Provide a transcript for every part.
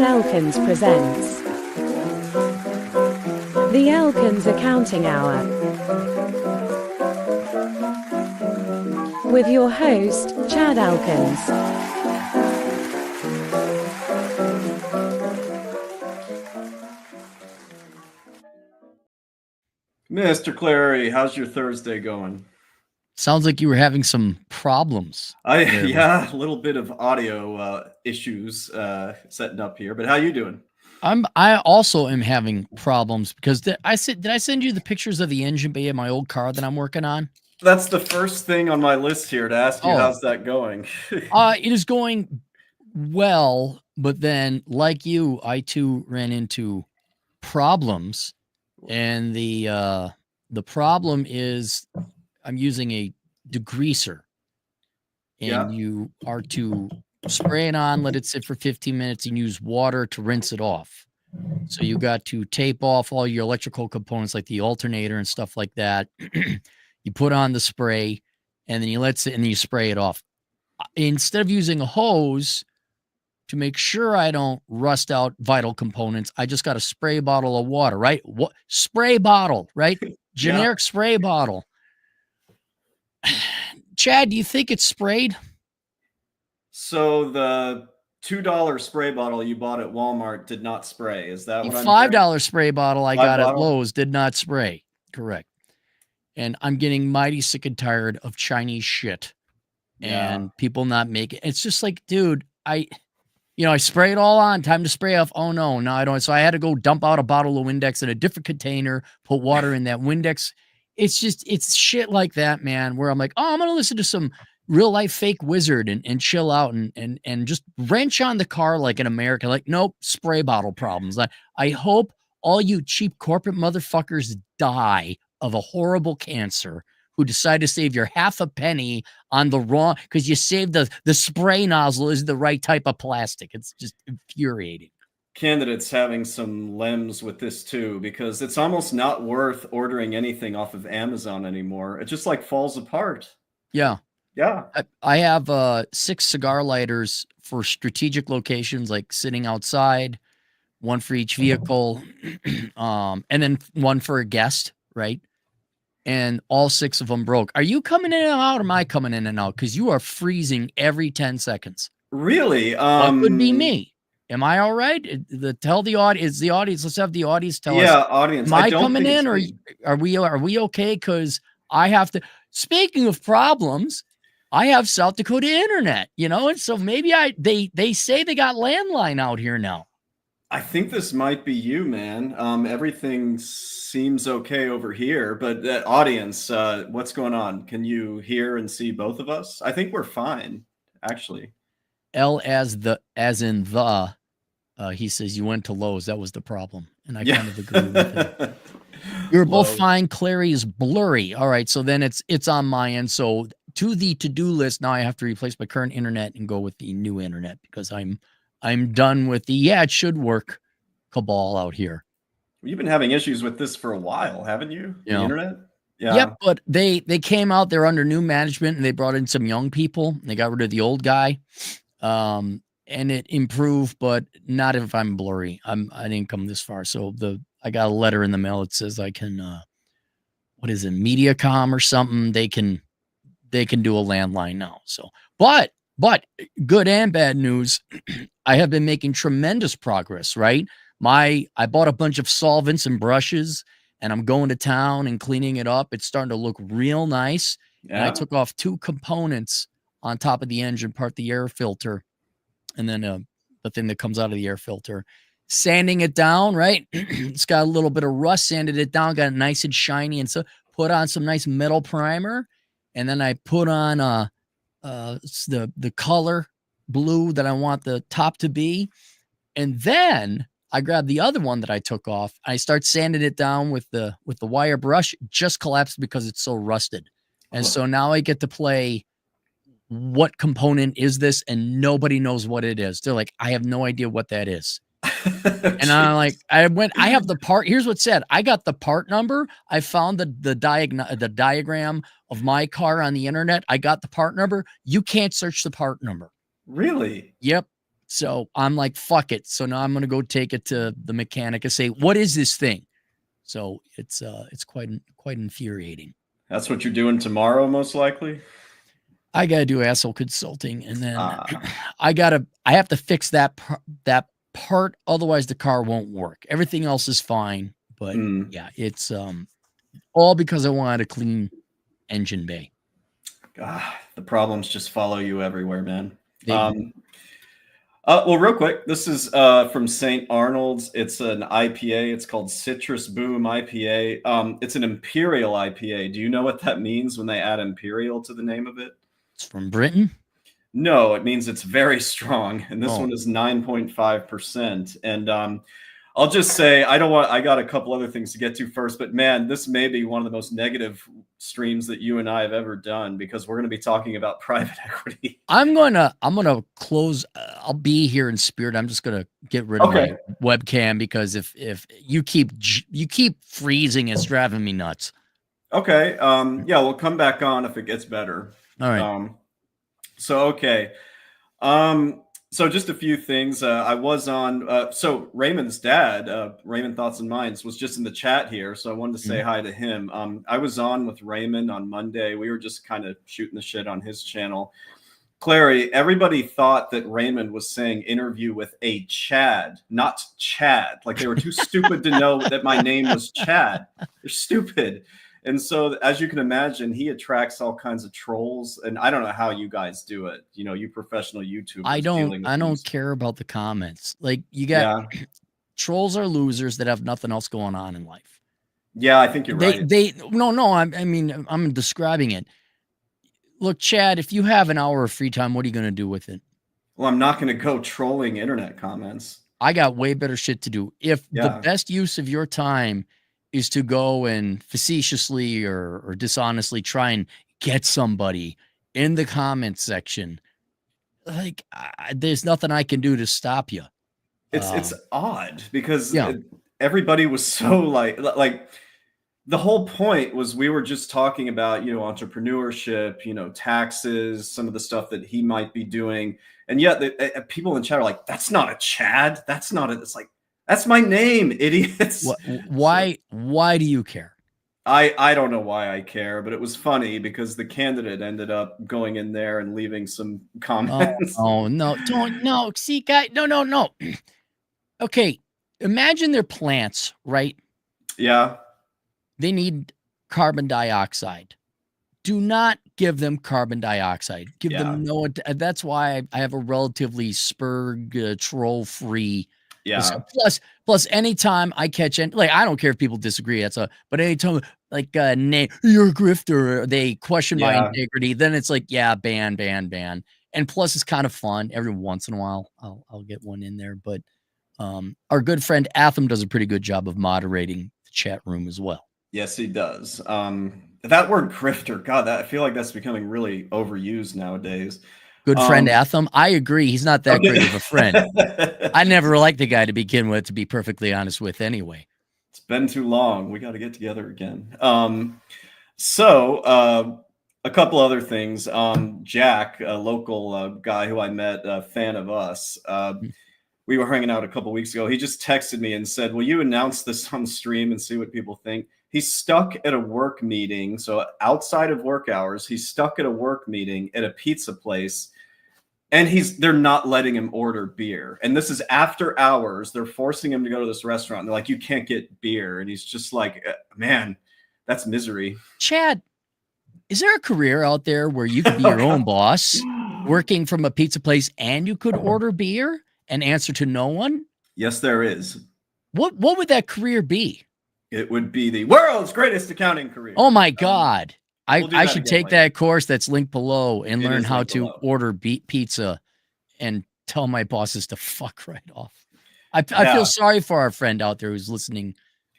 Elkins presents the Elkins Accounting Hour with your host, Chad Elkins. Mr. Clary, how's your Thursday going? Sounds like you were having some problems. Yeah, a little bit of audio issues setting up here, but how you doing? I also am having problems because did I send you the pictures of the engine bay of my old car that I'm working on? That's the first thing on my list here to ask you. How's that going? It is going well, but then like you, I too ran into problems, and the problem is I'm using a degreaser, and you are to spray it on, let it sit for 15 minutes, and use water to rinse it off. So you got to tape off all your electrical components like the alternator and stuff like that. You put on the spray, and then you let it sit, and then you spray it off. Instead of using a hose to make sure I don't rust out vital components, I just got a spray bottle of water, right? What spray bottle, right? Generic spray bottle. Chad, do you think it's sprayed? So the $2 spray bottle you bought at Walmart did not spray. Is that what I'm hearing? $5 spray bottle I got at Lowe's did not spray. Correct. And I'm getting mighty sick and tired of Chinese shit and people not making it. It's just like, dude, I spray it all on, time to spray off. Oh no, I don't. So I had to go dump out a bottle of Windex in a different container, put water in that Windex. It's shit like that, man, where I'm like, oh, I'm going to listen to some real life fake wizard and chill out and just wrench on the car like an American. Like, nope, spray bottle problems. I hope all you cheap corporate motherfuckers die of a horrible cancer who decide to save your half a penny on the wrong, because you saved the spray nozzle is the right type of plastic. It's just infuriating. Candidates having some lems with this too, because it's almost not worth ordering anything off of Amazon anymore. It just like falls apart. Yeah. Yeah. I have 6 cigar lighters for strategic locations, like sitting outside, one for each vehicle, and then one for a guest, right? And all 6 of them broke. Are you coming in and out, or am I coming in and out? Because you are freezing every 10 seconds. Really? That could be me. Am I all right? Tell the audience. The audience. Let's have the audience tell us. Yeah, audience. Am I coming in, or are we okay? Because I have to. Speaking of problems, I have South Dakota internet, and so maybe they say they got landline out here now. I think this might be you, man. Everything seems okay over here, but audience, what's going on? Can you hear and see both of us? I think we're fine, actually. L as in the, he says you went to Lowe's. That was the problem, and I kind of agree with it. You're both fine. Clary is blurry. All right, so then it's on my end. So to the to-do list now, I have to replace my current internet and go with the new internet because I'm done with the it should work cabal out here. You've been having issues with this for a while, haven't you? The internet? Yeah. Yep, but they came out, they're under new management, and they brought in some young people. And they got rid of the old guy. And it improved, but not if I'm blurry. I didn't come this far. So I got a letter in the mail. It says I can what is it, Mediacom or something? They can do a landline now. So but good and bad news. I have been making tremendous progress, right? I bought a bunch of solvents and brushes, and I'm going to town and cleaning it up. It's starting to look real nice. Yeah. And I took off 2 components on top of the engine part, the air filter, and then the thing that comes out of the air filter. Sanding it down, right? It's got a little bit of rust, sanded it down, got it nice and shiny, and so put on some nice metal primer, and then I put on the color blue that I want the top to be, and then I grabbed the other one that I took off. I start sanding it down with the wire brush. It just collapsed because it's so rusted, and so now I get to play. What component is this? And nobody knows what it is. They're like, I have no idea what that is. And I'm like, I have the part. Here's what's said. I got the part number. I found the diagram of my car on the internet. I got the part number. You can't search the part number. Really? Yep. So I'm like, fuck it. So now I'm going to go take it to the mechanic and say, what is this thing? So it's quite infuriating. That's what you're doing tomorrow, most likely. I got to do asshole consulting, and then I have to fix that part. Otherwise the car won't work. Everything else is fine. But yeah, it's all because I wanted a clean engine bay. The problems just follow you everywhere, man. They Well, real quick, this is from St. Arnold's. It's an IPA. It's called Citrus Boom IPA. It's an Imperial IPA. Do you know what that means when they add Imperial to the name of it? It's from Britain? No, it means it's very strong. And this one is 9.5%. And I'll just say, I got a couple other things to get to first, but man, this may be one of the most negative streams that you and I have ever done, because we're going to be talking about private equity. I'm going to close. I'll be here in spirit. I'm just going to get rid of my webcam, because if you keep freezing, it's driving me nuts. Okay. Yeah, we'll come back on if it gets better. All right. So just a few things. I was on, so Raymond's dad, Raymond Thoughts and Minds, was just in the chat here. So I wanted to say hi to him. I was on with Raymond on Monday. We were just kind of shooting the shit on his channel. Clary, everybody thought that Raymond was saying interview with a Chad, not Chad. Like they were too stupid to know that my name was Chad. They're stupid. And so, as you can imagine, he attracts all kinds of trolls, and I don't know how you guys do it. You know, you professional YouTubers. I don't care about the comments. Like you got trolls are losers that have nothing else going on in life. Yeah, I think you're right. I'm describing it. Look, Chad, if you have an hour of free time, what are you going to do with it? Well, I'm not going to go trolling internet comments. I got way better shit to do. If the best use of your time is to go and facetiously or dishonestly try and get somebody in the comment section, like there's nothing I can do to stop you. It's odd because everybody was so like the whole point was we were just talking about, entrepreneurship, taxes, some of the stuff that he might be doing. And yet people in chat are like, that's not a Chad. That's not it. It's like, that's my name, idiots. Why do you care? I don't know why I care, but it was funny because the candidate ended up going in there and leaving some comments. Oh no, no. See, guy, no. Okay, imagine they're plants, right? Yeah. They need carbon dioxide. Do not give them carbon dioxide. Give them no. That's why I have a relatively spurg troll-free. Yeah. Plus, anytime I catch I don't care if people disagree. But anytime you're a grifter, or they question my integrity, then it's like, ban. And plus, it's kind of fun. Every once in a while, I'll get one in there. But our good friend Atham does a pretty good job of moderating the chat room as well. Yes, he does. That word grifter, God, I feel like that's becoming really overused nowadays. Good friend Atham. I agree. He's not that great of a friend. I never liked the guy to begin with, to be perfectly honest with, anyway. It's been too long. We got to get together again. So a couple other things. Jack, a local guy who I met, a fan of us, we were hanging out a couple weeks ago. He just texted me and said, will you announce this on stream and see what people think? He's stuck at a work meeting. So outside of work hours, he's stuck at a work meeting at a pizza place. And they're not letting him order beer. And this is after hours. They're forcing him to go to this restaurant. And they're like, you can't get beer. And he's just like, man, that's misery. Chad, is there a career out there where you could be your own boss, working from a pizza place, and you could order beer and answer to no one? Yes, there is. What would that career be? It would be the world's greatest accounting career. Oh, my God. I should take that course that's linked below and learn how to order pizza and tell my bosses to fuck right off. I feel sorry for our friend out there who's listening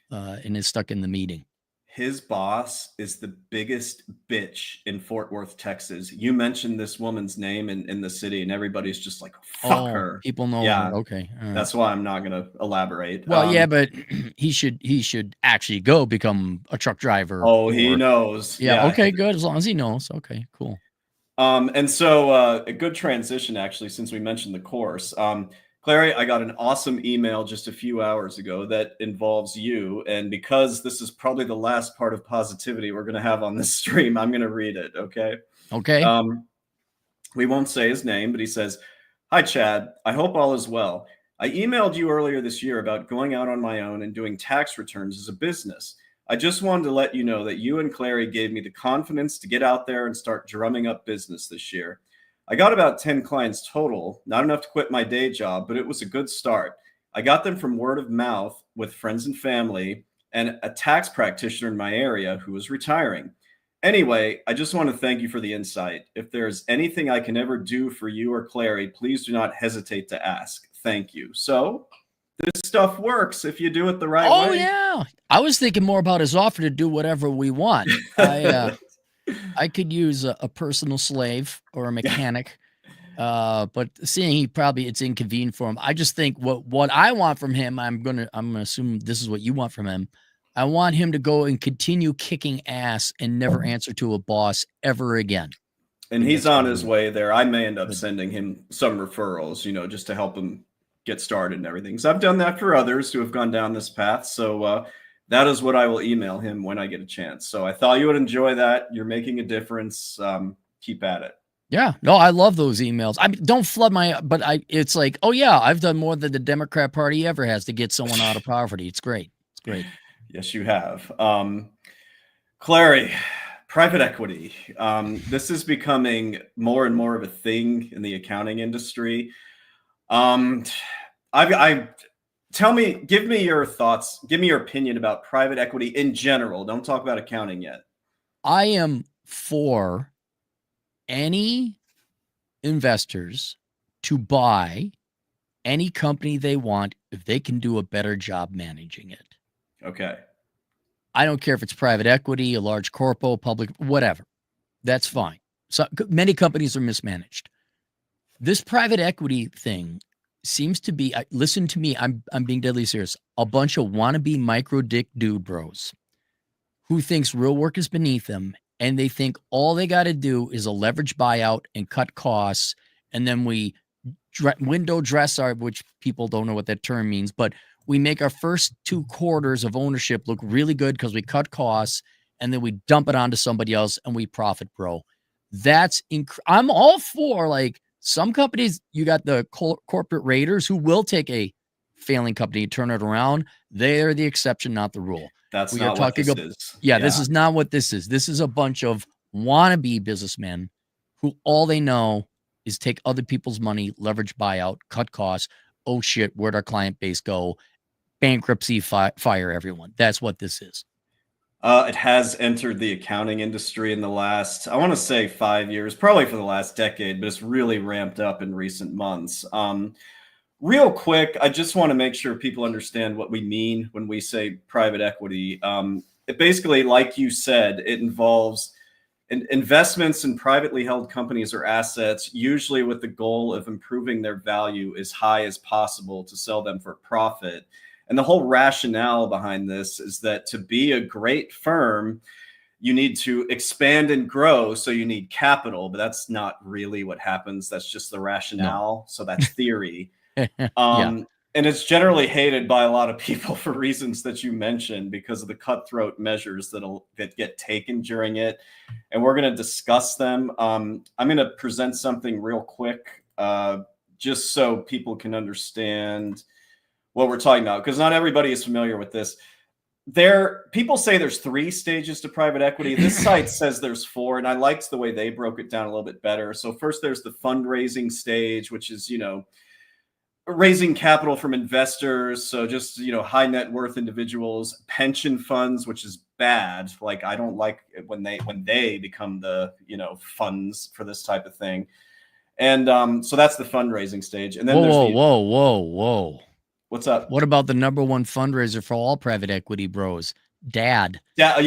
and is stuck in the meeting. His boss is the biggest bitch in Fort Worth, Texas. You mentioned this woman's name in the city, and everybody's just like, fuck her. People know her. Okay. That's why I'm not going to elaborate. Well, but he should actually go become a truck driver. Oh, he knows. Yeah. Okay, good. As long as he knows. Okay, cool. And so a good transition, actually, since we mentioned the course. Clary, I got an awesome email just a few hours ago that involves you. And because this is probably the last part of positivity we're going to have on this stream, I'm going to read it. Okay. Okay. We won't say his name, but he says, "Hi, Chad. I hope all is well. I emailed you earlier this year about going out on my own and doing tax returns as a business. I just wanted to let you know that you and Clary gave me the confidence to get out there and start drumming up business this year. I got about 10 clients total, not enough to quit my day job, but it was a good start. I got them from word of mouth with friends and family and a tax practitioner in my area who was retiring. Anyway, I just want to thank you for the insight. If there's anything I can ever do for you or Clary, please do not hesitate to ask. Thank you." So this stuff works if you do it the right way. Oh yeah. I was thinking more about his offer to do whatever we want. I could use a personal slave or a mechanic. But seeing it's inconvenient for him. I just think what I want from him, I'm gonna assume this is what you want from him. I want him to go and continue kicking ass and never answer to a boss ever again. And he's on his way there. I may end up sending him some referrals, just to help him get started and everything. So I've done that for others who have gone down this path. So that is what I will email him when I get a chance. So I thought you would enjoy that. You're making a difference. Keep at it. Yeah, no, I love those emails. I mean, don't flood it's like, oh yeah, I've done more than the Democrat Party ever has to get someone out of poverty. It's great. It's great. Yes, you have. Clary, private equity. This is becoming more and more of a thing in the accounting industry. Give me your thoughts. Give me your opinion about private equity in general. Don't talk about accounting yet. I am for any investors to buy any company they want if they can do a better job managing it. Okay. I don't care if it's private equity, a large corpo, public, whatever. That's fine. So many companies are mismanaged. This private equity thing seems to be, listen to me, I'm being deadly serious, a bunch of wannabe micro dick dude bros who thinks real work is beneath them. And they think all they got to do is a leverage buyout and cut costs. And then we window dress which people don't know what that term means, but we make our first 2 quarters of ownership look really good because we cut costs, and then we dump it onto somebody else and we profit, bro. That's I'm all for, like, some companies, you got the corporate raiders who will take a failing company, turn it around. They're the exception, not the rule. That's not what this is. Yeah, this is not what this is. This is a bunch of wannabe businessmen who all they know is take other people's money, leverage buyout, cut costs. Oh shit, where'd our client base go? Bankruptcy, fire everyone. That's what this is. It has entered the accounting industry in the last, I want to say 5 years, probably for the last decade, but it's really ramped up in recent months. Real quick, I just want to make sure people understand what we mean when we say private equity. It basically, like you said, it involves investments in privately held companies or assets, usually with the goal of improving their value as high as possible to sell them for profit. And the whole rationale behind this is that to be a great firm, you need to expand and grow. So you need capital, but that's not really what happens. That's just the rationale. No. So that's theory. Yeah. And it's generally hated by a lot of people for reasons that you mentioned because of the cutthroat measures that get taken during it. And we're going to discuss them. I'm going to present something real quick, just so people can understand what we're talking about, because not everybody is familiar with this. People say there's 3 stages to private equity. This site says there's 4, and I liked the way they broke it down a little bit better. So first there's the fundraising stage, which is, raising capital from investors. So just, high net worth individuals, pension funds, which is bad. Like, I don't like it when they become the, funds for this type of thing. And so that's the fundraising stage. And then whoa. What's up? What about the number 1 fundraiser for all private equity bros? Dad. Yeah.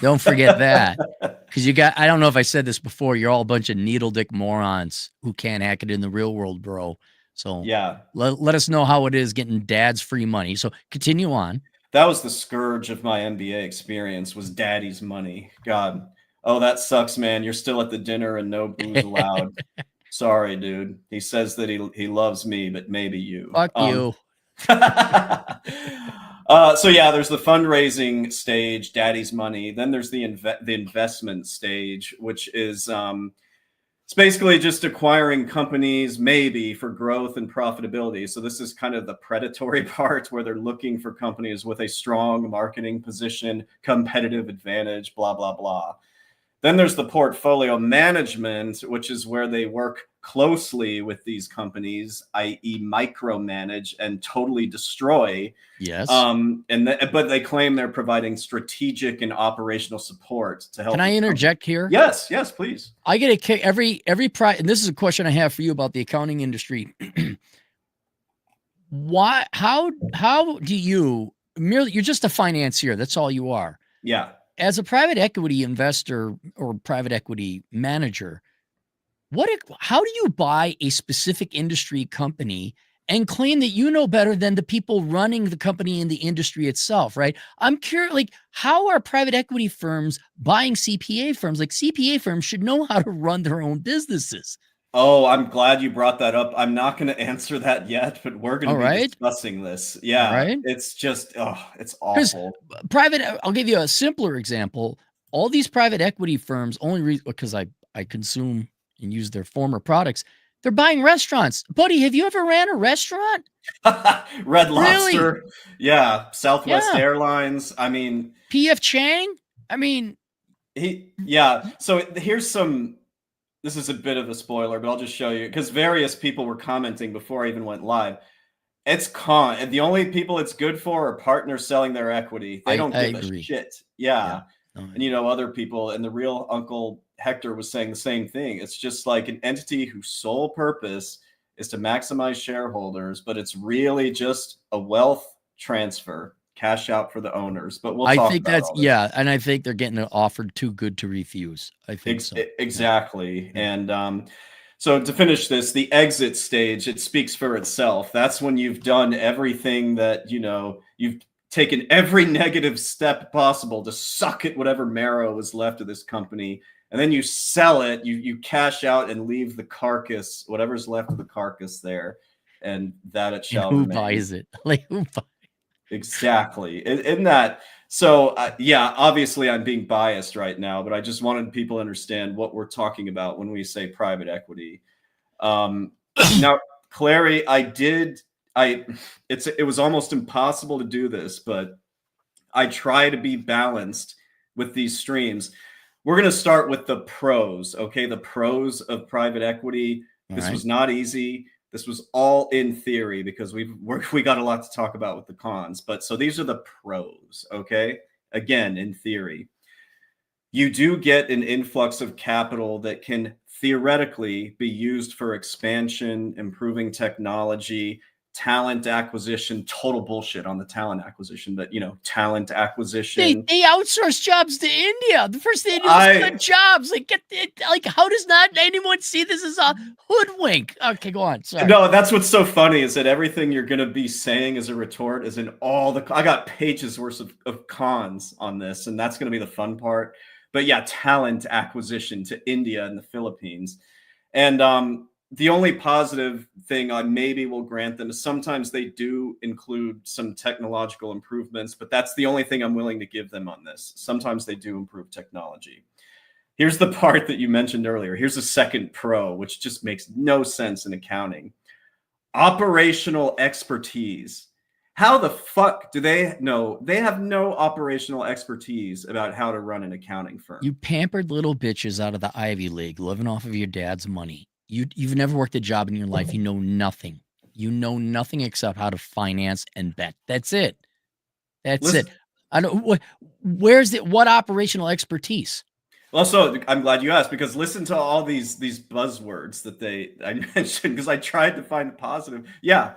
Don't forget that. Because I don't know if I said this before, you're all a bunch of needle dick morons who can't hack it in the real world, bro. So yeah, let us know how it is getting dad's free money. So continue on. That was the scourge of my MBA experience, was daddy's money. God. Oh, that sucks, man. You're still at the dinner and no booze allowed. Sorry, dude. He says that he loves me, but maybe you. Fuck you. So yeah, there's the fundraising stage, daddy's money. Then there's the investment stage, which is it's basically just acquiring companies maybe for growth and profitability. So this is kind of the predatory part where they're looking for companies with a strong marketing position, competitive advantage, blah blah blah. Then there's the portfolio management, which is where they work closely with these companies, i.e., micromanage and totally destroy. Yes. But they claim they're providing strategic and operational support to help. Can I interject here? Yes, please. I get a kick every and this is a question I have for you about the accounting industry. Why? How do you merely? You're just a financier. That's all you are. Yeah. As a private equity investor or private equity manager, how do you buy a specific industry company and claim that you know better than the people running the company in the industry itself, right? I'm curious, like, how are private equity firms buying CPA firms? Like, CPA firms should know how to run their own businesses. Oh, I'm glad you brought that up. I'm not going to answer that yet, but we're going to be discussing this. Yeah, it's just, it's awful. I'll give you a simpler example. All these private equity firms, because I consume and use their former products, they're buying restaurants. Buddy, have you ever ran a restaurant? Red Lobster. Really? Yeah. Southwest Airlines. I mean, P.F. Chang. I mean, so this is a bit of a spoiler, but I'll just show you because various people were commenting before I even went live. It's the only people it's good for are partners selling their equity. They don't give a shit. Yeah. And other people, and the real Uncle Hector was saying the same thing. It's just like an entity whose sole purpose is to maximize shareholders, but it's really just a wealth transfer, cash out for the owners. But we'll talk about all this. And I think they're getting offered too good to refuse. I think so. Exactly. Yeah. And so to finish this, the exit stage, it speaks for itself. That's when you've done everything that, you've taken every negative step possible to suck at whatever marrow is left of this company. And then you sell it, you cash out and leave the carcass, whatever's left of the carcass there. And that it shall remain. Who buys it? Like, who buys it? Exactly. In that. So, obviously I'm being biased right now, but I just wanted people to understand what we're talking about when we say private equity. Now, Clary, it was almost impossible to do this, but I try to be balanced with these streams. We're going to start with the pros, okay? The pros of private equity. This was not easy. This was all in theory because we got a lot to talk about with the cons. But so these are the pros, okay? Again, in theory. You do get an influx of capital that can theoretically be used for expansion, improving technology, talent acquisition. Total bullshit on the talent acquisition, but talent acquisition. They outsource jobs to India. The first thing they do is cut jobs. How does not anyone see this as a hoodwink? Okay, go on. Sorry. No, that's what's so funny is that everything you're going to be saying as a retort is in all I got pages worth of cons on this, and that's going to be the fun part. But yeah, talent acquisition to India and the Philippines. And the only positive thing I maybe will grant them is sometimes they do include some technological improvements, but that's the only thing I'm willing to give them on this. Sometimes they do improve technology. Here's the part that you mentioned earlier. Here's a second pro, which just makes no sense in accounting. Operational expertise. How the fuck do they know? They have no operational expertise about how to run an accounting firm. You pampered little bitches out of the Ivy League living off of your dad's money. You've never worked a job in your life. You know nothing. You know nothing except how to finance and bet. That's it. That's it. I don't. Where's it? What operational expertise? Well, so I'm glad you asked because listen to all these buzzwords that I mentioned because I tried to find positive. Yeah.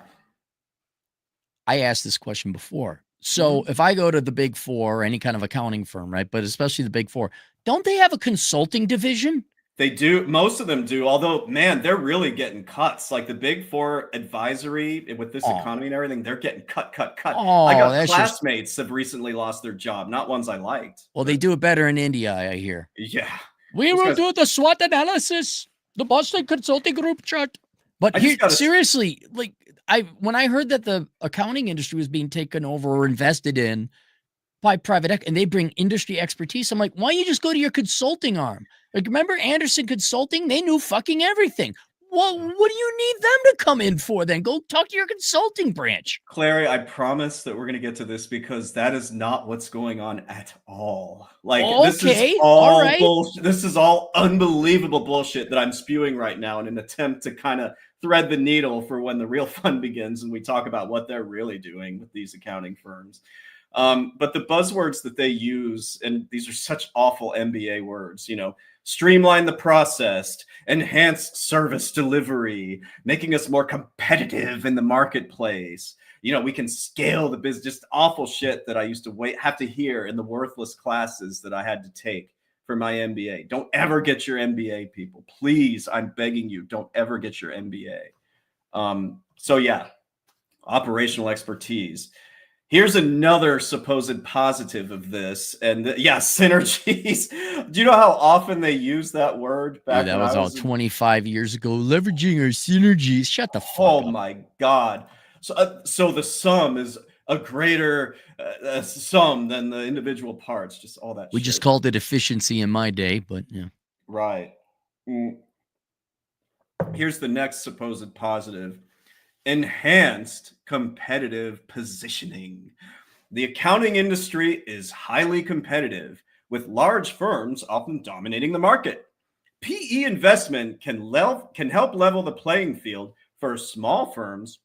I asked this question before. So if I go to the Big Four or any kind of accounting firm, right, but especially the Big Four, don't they have a consulting division? They do. Most of them do. Although, man, they're really getting cuts. Like the Big Four advisory with this Oh, economy and everything, they're getting cut. I oh, got that's just classmates have recently lost their job, not ones I liked. well, they But do it better in India, I hear. yeah, We those will guys. do the SWOT analysis, the Boston Consulting Group chart. But I here, just got to. seriously, like when I heard that the accounting industry was being taken over or invested in by private equity and they bring industry expertise, I'm like, why don't you just go to your consulting arm? Like, remember Anderson Consulting? They knew fucking everything. Well, what do you need them to come in for then? Go talk to your consulting branch. Clary, I promise that we're going to get to this because that is not what's going on at all. Like, this is Okay, all all right. bullshit. This is all unbelievable bullshit that I'm spewing right now in an attempt to kind of thread the needle for when the real fun begins and we talk about what they're really doing with these accounting firms. But the buzzwords that they use, and these are such awful MBA words, streamline the process, enhance service delivery, making us more competitive in the marketplace. We can scale the business, just awful shit that I used to have to hear in the worthless classes that I had to take for my MBA. Don't ever get your MBA, people. Please, I'm begging you, don't ever get your MBA. So yeah, operational expertise. Here's another supposed positive of this. And synergies. Do you know how often they use that word back Dude, that when was I all was 25 years ago. Leveraging our synergies. Shut the fuck Oh up. my God. So the sum is a greater sum than the individual parts, just all that We shit. just called it efficiency in my day, but yeah. Right. Here's the next supposed positive. Enhanced competitive positioning. The accounting industry is highly competitive, with large firms often dominating the market. PE investment can help level the playing field for small firms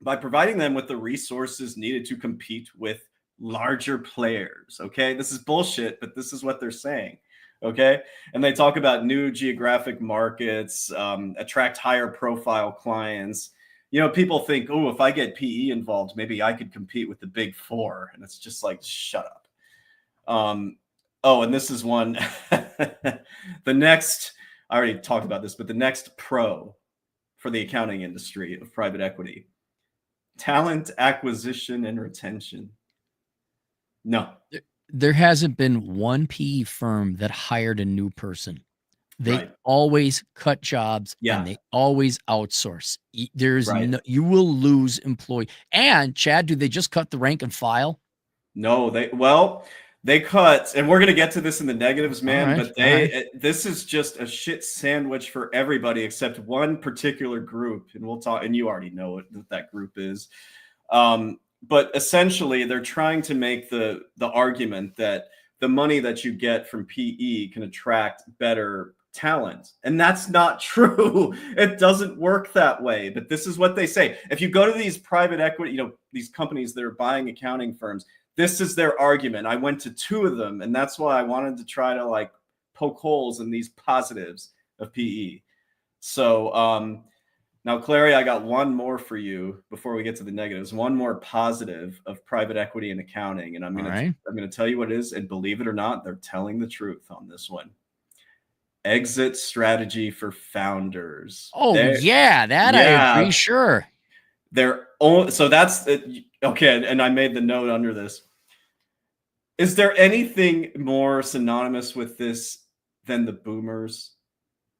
by providing them with the resources needed to compete with larger players. Okay, this is bullshit, but this is what they're saying. Okay, and they talk about new geographic markets, attract higher profile clients. People think, oh, if I get PE involved, maybe I could compete with the Big Four, and it's just like, shut up. And this is one. The next, I already talked about this, but the next pro for the accounting industry of private equity: talent acquisition and retention. No. There hasn't been one PE firm that hired a new person. They always cut jobs and they always outsource. You will lose employee. And Chad, do they just cut the rank and file? No, they cut, and we're going to get to this in the negatives, man, but this is just a shit sandwich for everybody except one particular group. And we'll talk, and you already know what that group is. But essentially they're trying to make the argument that the money that you get from PE can attract better talent. And that's not true. It doesn't work that way. But this is what they say. If you go to these private equity, these companies that are buying accounting firms, this is their argument. I went to 2 of them, and that's why I wanted to try to poke holes in these positives of PE. So now, Clary, I got one more for you before we get to the negatives. One more positive of private equity and accounting, and I'm going to tell you what it is. And believe it or not, they're telling the truth on this one. Exit strategy for founders. Oh, I agree. Sure. So that's okay. And I made the note under this. Is there anything more synonymous with this than the boomers?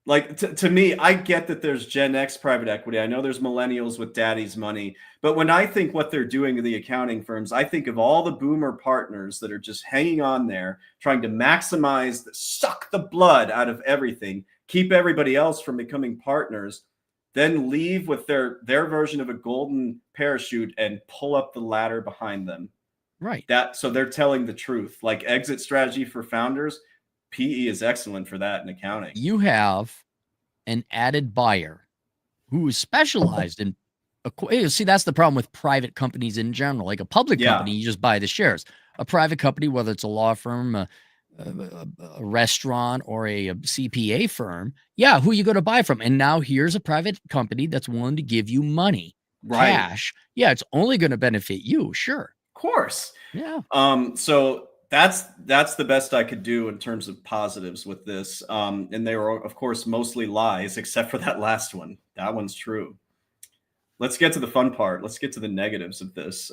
Like, to me, I get that there's Gen X private equity. I know there's millennials with daddy's money. But when I think what they're doing to the accounting firms, I think of all the boomer partners that are just hanging on there, trying to maximize, suck the blood out of everything, keep everybody else from becoming partners, then leave with their version of a golden parachute and pull up the ladder behind them. Right. So they're telling the truth. Like, exit strategy for founders, PE is excellent for that in accounting. You have an added buyer who is specialized in. See, that's the problem with private companies in general. Like a public company, you just buy the shares. A private company, whether it's a law firm, a restaurant, or a CPA firm, who you go to buy from. And now here's a private company that's willing to give you money, cash. Yeah, it's only going to benefit you, sure. Of course. Yeah. So That's the best I could do in terms of positives with this. And they were, of course, mostly lies, except for that last one. That one's true. Let's get to the fun part. Let's get to the negatives of this.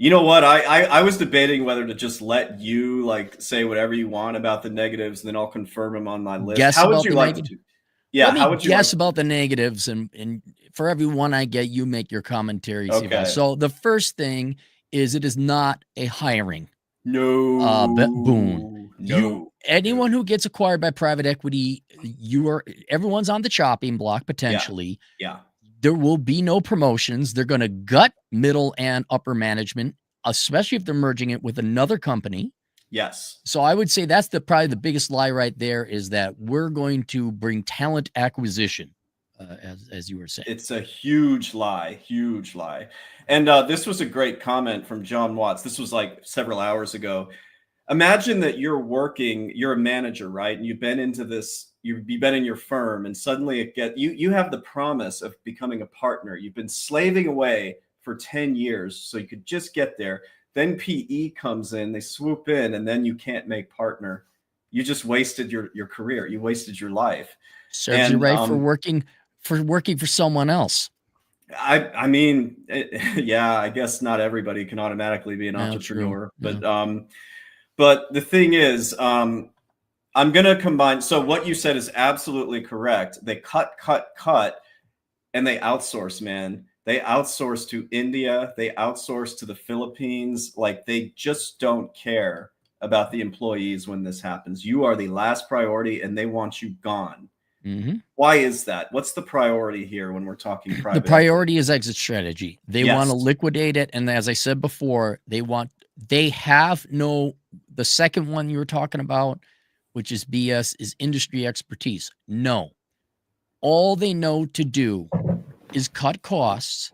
You know what? I was debating whether to just let you like say whatever you want about the negatives, and then I'll confirm them on my list. Guess How would about you the like to negative. do? Yeah, Let me how would you like? guess about the negatives, and for every one I get, you make your commentary. See if I- Okay. So the first thing is it is not a hiring No. boon. No. Anyone who gets acquired by private equity, everyone's on the chopping block potentially. Yeah. There will be no promotions. They're going to gut middle and upper management, especially if they're merging it with another company. Yes. So I would say that's probably the biggest lie right there, is that we're going to bring talent acquisition, as you were saying. It's a huge lie, huge lie. And this was a great comment from John Watts. This was like several hours ago. Imagine that you're a manager, right? And you've been into this, you've been in your firm, and suddenly you have the promise of becoming a partner. You've been slaving away for 10 years so you could just get there. Then PE comes in, they swoop in, and then you can't make partner. You just wasted your career. You wasted your life. Serves you And right for working for someone else. I mean, yeah, I guess not everybody can automatically be an entrepreneur, but the thing is, I'm going to combine. So what you said is absolutely correct. They cut, and they outsource, man. They outsource to India. They outsource to the Philippines. Like, they just don't care about the employees when this happens. You are the last priority, and they want you gone. Mm-hmm. Why is that? What's the priority here when we're talking private? The priority is exit strategy. They Yes. want to liquidate it. And as I said before, the second one you were talking about, which is BS, is industry expertise. No. All they know to do is cut costs,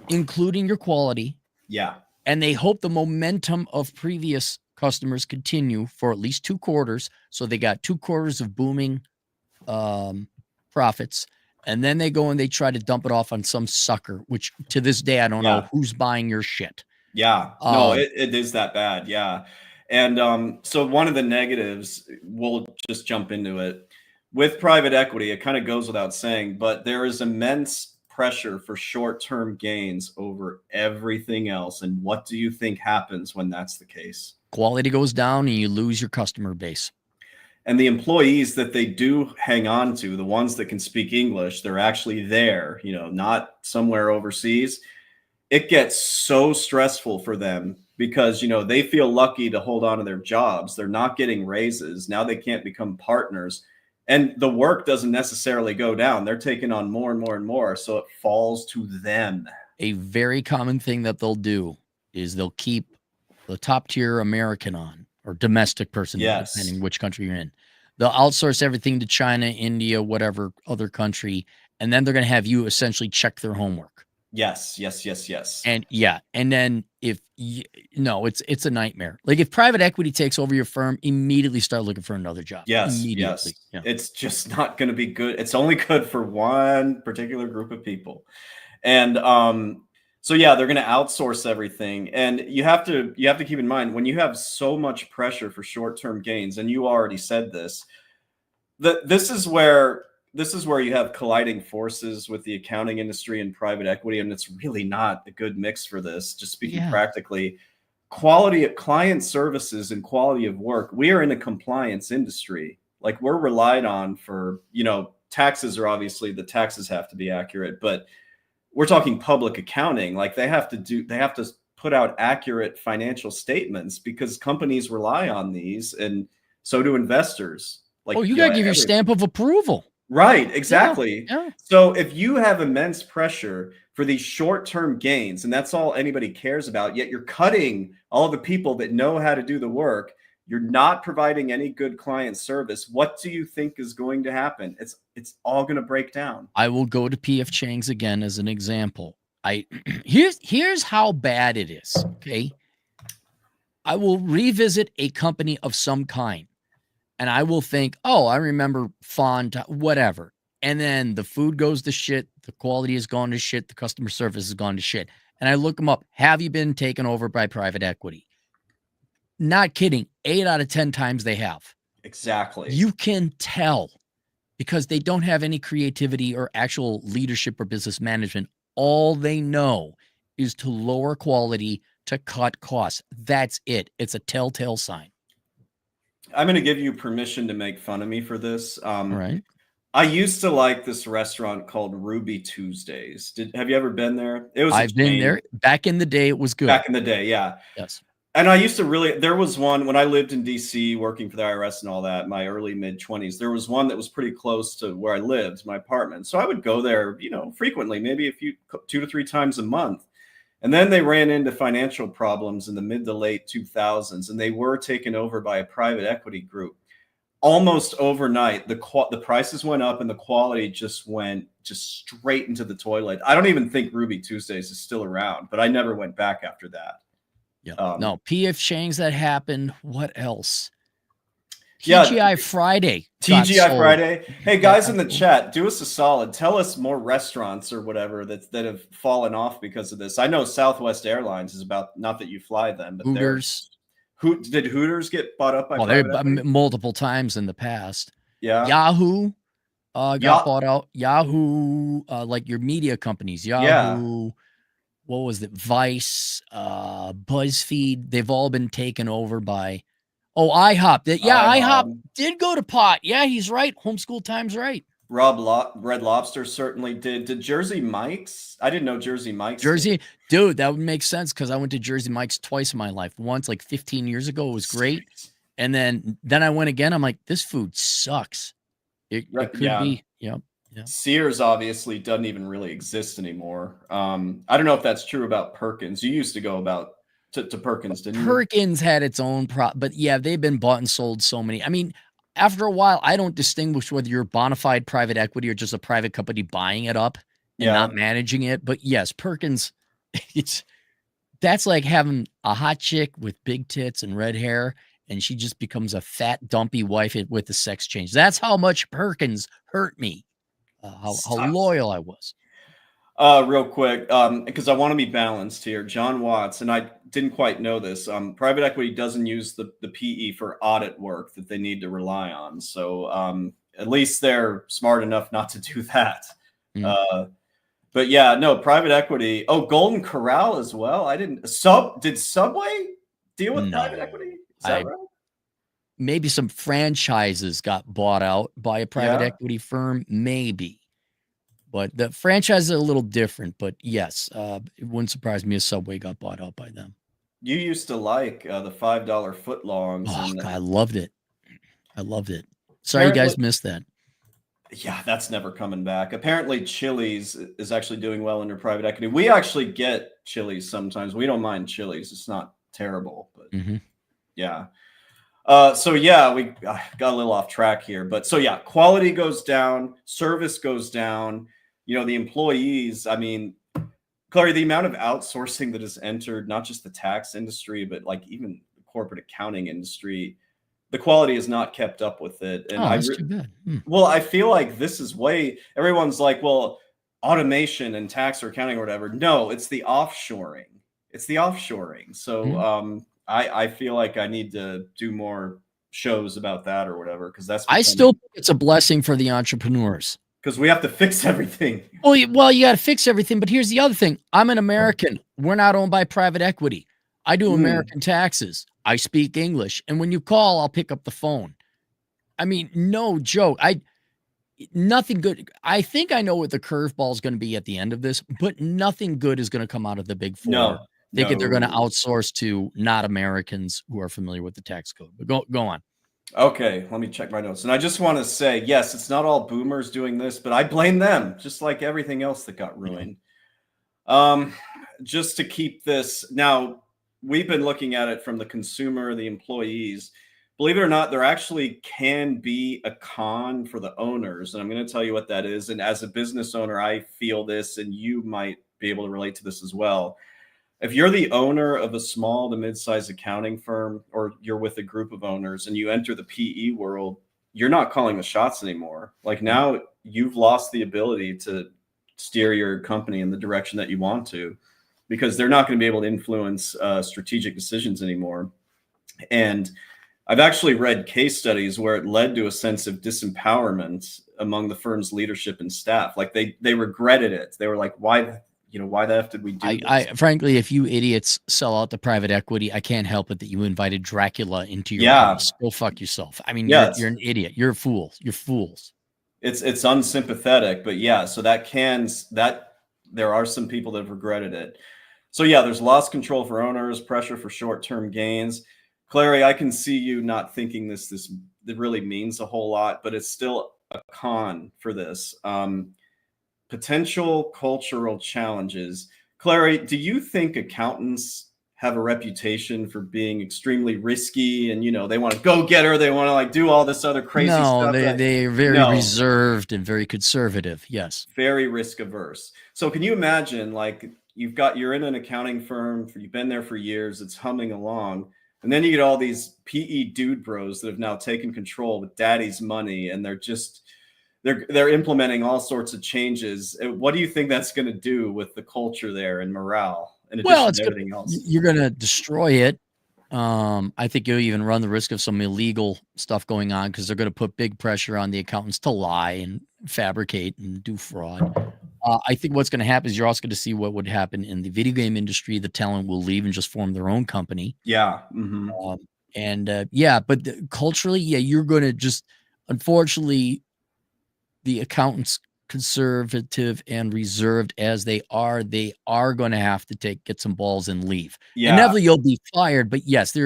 including your quality. Yeah. And they hope the momentum of previous customers continue for at least 2 quarters. So they got 2 quarters of booming profits, and then they go and they try to dump it off on some sucker, which to this day I don't know who's buying your shit. Yeah, no, it is that bad. Yeah. And so one of the negatives, we'll just jump into it with private equity. It kind of goes without saying, but there is immense pressure for short-term gains over everything else. And what do you think happens when that's the case? Quality goes down and you lose your customer base. And the employees that they do hang on to, the ones that can speak English, they're actually there, not somewhere overseas. It gets so stressful for them because, they feel lucky to hold on to their jobs. They're not getting raises. Now they can't become partners. And the work doesn't necessarily go down. They're taking on more and more and more. So it falls to them. A very common thing that they'll do is they'll keep the top tier American on, or domestic person, depending which country you're in. They'll outsource everything to China, India, whatever other country, and then they're going to have you essentially check their homework. Yes. And then it's a nightmare. Like, if private equity takes over your firm, immediately start looking for another job. Yes. Immediately. Yeah. It's just not going to be good. It's only good for one particular group of people. And so yeah, they're going to outsource everything. And you have to keep in mind, when you have so much pressure for short-term gains, and you already said this, this is where you have colliding forces with the accounting industry and private equity, and it's really not a good mix for this. Just speaking practically, quality of client services and quality of work. We are in a compliance industry. Like, we're relied on for, taxes are obviously, the taxes have to be accurate, but we're talking public accounting. Like, they have to put out accurate financial statements because companies rely on these, and so do investors. Like, you got to give your stamp of approval. Right, exactly. Yeah. So if you have immense pressure for these short-term gains, and that's all anybody cares about, yet you're cutting all the people that know how to do the work, you're not providing any good client service, what do you think is going to happen? It's all going to break down. I will go to PF Chang's again as an example. Here's how bad it is, okay? I will revisit a company of some kind, and I will think, oh, I remember fond, whatever. And then the food goes to shit, the quality has gone to shit, the customer service has gone to shit. And I look them up. Have you been taken over by private equity? Not kidding. 8 out of 10 times they have. Exactly. You can tell because they don't have any creativity or actual leadership or business management. All they know is to lower quality, to cut costs. That's it. It's a telltale sign. I'm going to give you permission to make fun of me for this. All right. I used to like this restaurant called Ruby Tuesdays. Have you ever been there? It was a I've been chain there. Back in the day, it was good. back in the day, yeah. Yes. And I used to there was one when I lived in DC working for the IRS and all that, my early mid 20s. There was one that was pretty close to where I lived, my apartment. So I would go there, frequently, maybe 2 to 3 times a month. And then they ran into financial problems in the mid to late 2000s, and they were taken over by a private equity group. Almost overnight, the prices went up and the quality just went straight into the toilet. I don't even think Ruby Tuesdays is still around, but I never went back after that. Yeah. No, P.F. Chang's that happened. What else? Yeah, TGI Friday. TGI Friday. Hey, guys in the chat, do us a solid. Tell us more restaurants or whatever that have fallen off because of this. I know Southwest Airlines is about, not that you fly them, but Hooters. Did Hooters get bought up by private equity? Multiple times in the past. Yeah. Yahoo got bought out. Yahoo, like your media companies. Yahoo. Yeah. What was it? Vice, BuzzFeed. They've all been taken over by, IHOP. IHOP did go to pot. Yeah, he's right. Homeschool Time's right. Red Lobster certainly did. Did Jersey Mike's? I didn't know Jersey Mike's. Dude, that would make sense because I went to Jersey Mike's twice in my life. Once, like 15 years ago, it was great. And then I went again. I'm like, this food sucks. It could be. Yep. Yeah. Sears obviously doesn't even really exist anymore. I don't know if that's true about Perkins. You used to go to Perkins, didn't you? Perkins had its own but yeah, they've been bought and sold so many. I mean, after a while, I don't distinguish whether you're bona fide private equity or just a private company buying it up and not managing it. But yes, Perkins, that's like having a hot chick with big tits and red hair, and she just becomes a fat, dumpy wife with the sex change. That's how much Perkins hurt me. How loyal I was. Real quick, because I want to be balanced here. John Watts, and I didn't quite know this, private equity doesn't use the PE for audit work that they need to rely on. So at least they're smart enough not to do that. Mm. But yeah, no, private equity. Oh, Golden Corral as well. Did Subway deal with private equity? Is that right? Maybe some franchises got bought out by a private equity firm, maybe. But the franchise is a little different. But yes, it wouldn't surprise me if Subway got bought out by them. You used to like the $5 footlongs. Oh, God, I loved it. Sorry, you guys missed that. Yeah, that's never coming back. Apparently, Chili's is actually doing well under private equity. We actually get Chili's sometimes. We don't mind Chili's. It's not terrible, but yeah. So yeah, we got a little off track here, but so yeah, quality goes down, service goes down. The employees, I mean, Clary, the amount of outsourcing that has entered, not just the tax industry, but like even the corporate accounting industry, the quality has not kept up with it. And that's too bad. Well, I feel like this is everyone's like, well, automation and tax or accounting or whatever. No, it's the offshoring. So, I feel like I need to do more shows about that or whatever, because I still think it's a blessing for the entrepreneurs. Because we have to fix everything. Well, you got to fix everything. But here's the other thing. I'm an American. We're not owned by private equity. I do American taxes. I speak English. And when you call, I'll pick up the phone. I mean, no joke. Nothing good. I think I know what the curveball is going to be at the end of this, but nothing good is going to come out of the big four. No. Thinking they're going to outsource to not Americans who are familiar with the tax code. But go on. Okay, let me check my notes. And I just want to say, yes, it's not all boomers doing this, but I blame them, just like everything else that got ruined. Just to keep this. Now, we've been looking at it from the consumer, the employees. Believe it or not, there actually can be a con for the owners. And I'm going to tell you what that is. And as a business owner, I feel this, and you might be able to relate to this as well. If you're the owner of a small to mid-sized accounting firm, or you're with a group of owners and you enter the PE world, you're not calling the shots anymore. Like now you've lost the ability to steer your company in the direction that you want to, because they're not going to be able to influence strategic decisions anymore. And I've actually read case studies where it led to a sense of disempowerment among the firm's leadership and staff. Like they regretted it. They were like, why, why the F did we do this? I frankly, if you idiots sell out the private equity, I can't help it that you invited Dracula into your house. Go fuck yourself. I mean, Yeah, you're an idiot. You're fools. You're fools. It's unsympathetic, but yeah, so there are some people that have regretted it. So yeah, there's lost control for owners, pressure for short-term gains. Clary, I can see you not thinking this it really means a whole lot, but it's still a con for this. Potential cultural challenges. Clary, do you think accountants have a reputation for being extremely risky and they want to go get her, they want to like do all this other crazy stuff? They're very reserved and very conservative. Yes. Very risk averse. So can you imagine, like, you're in an accounting firm, you've been there for years, it's humming along, and then you get all these PE dude bros that have now taken control with daddy's money, and they're implementing all sorts of changes. What do you think that's going to do with the culture there and morale, in addition to everything else? You're going to destroy it. I think you'll even run the risk of some illegal stuff going on because they're going to put big pressure on the accountants to lie and fabricate and do fraud. I think what's going to happen is you're also going to see what would happen in the video game industry. The talent will leave and just form their own company. Yeah. But culturally, you're going to just, unfortunately, the accountants, conservative and reserved as they are going to have to get some balls and leave. Yeah. Inevitably, you'll be fired. But yes,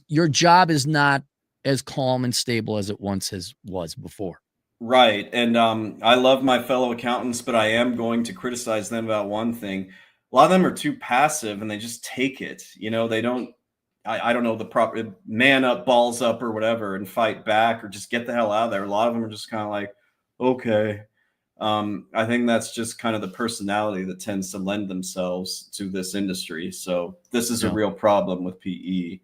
your job is not as calm and stable as it once was before. Right. And I love my fellow accountants, but I am going to criticize them about one thing. A lot of them are too passive and they just take it. They don't, I don't know, the proper man up, balls up or whatever and fight back or just get the hell out of there. A lot of them are just kind of like, okay. I think that's just kind of the personality that tends to lend themselves to this industry. So this is a real problem with PE.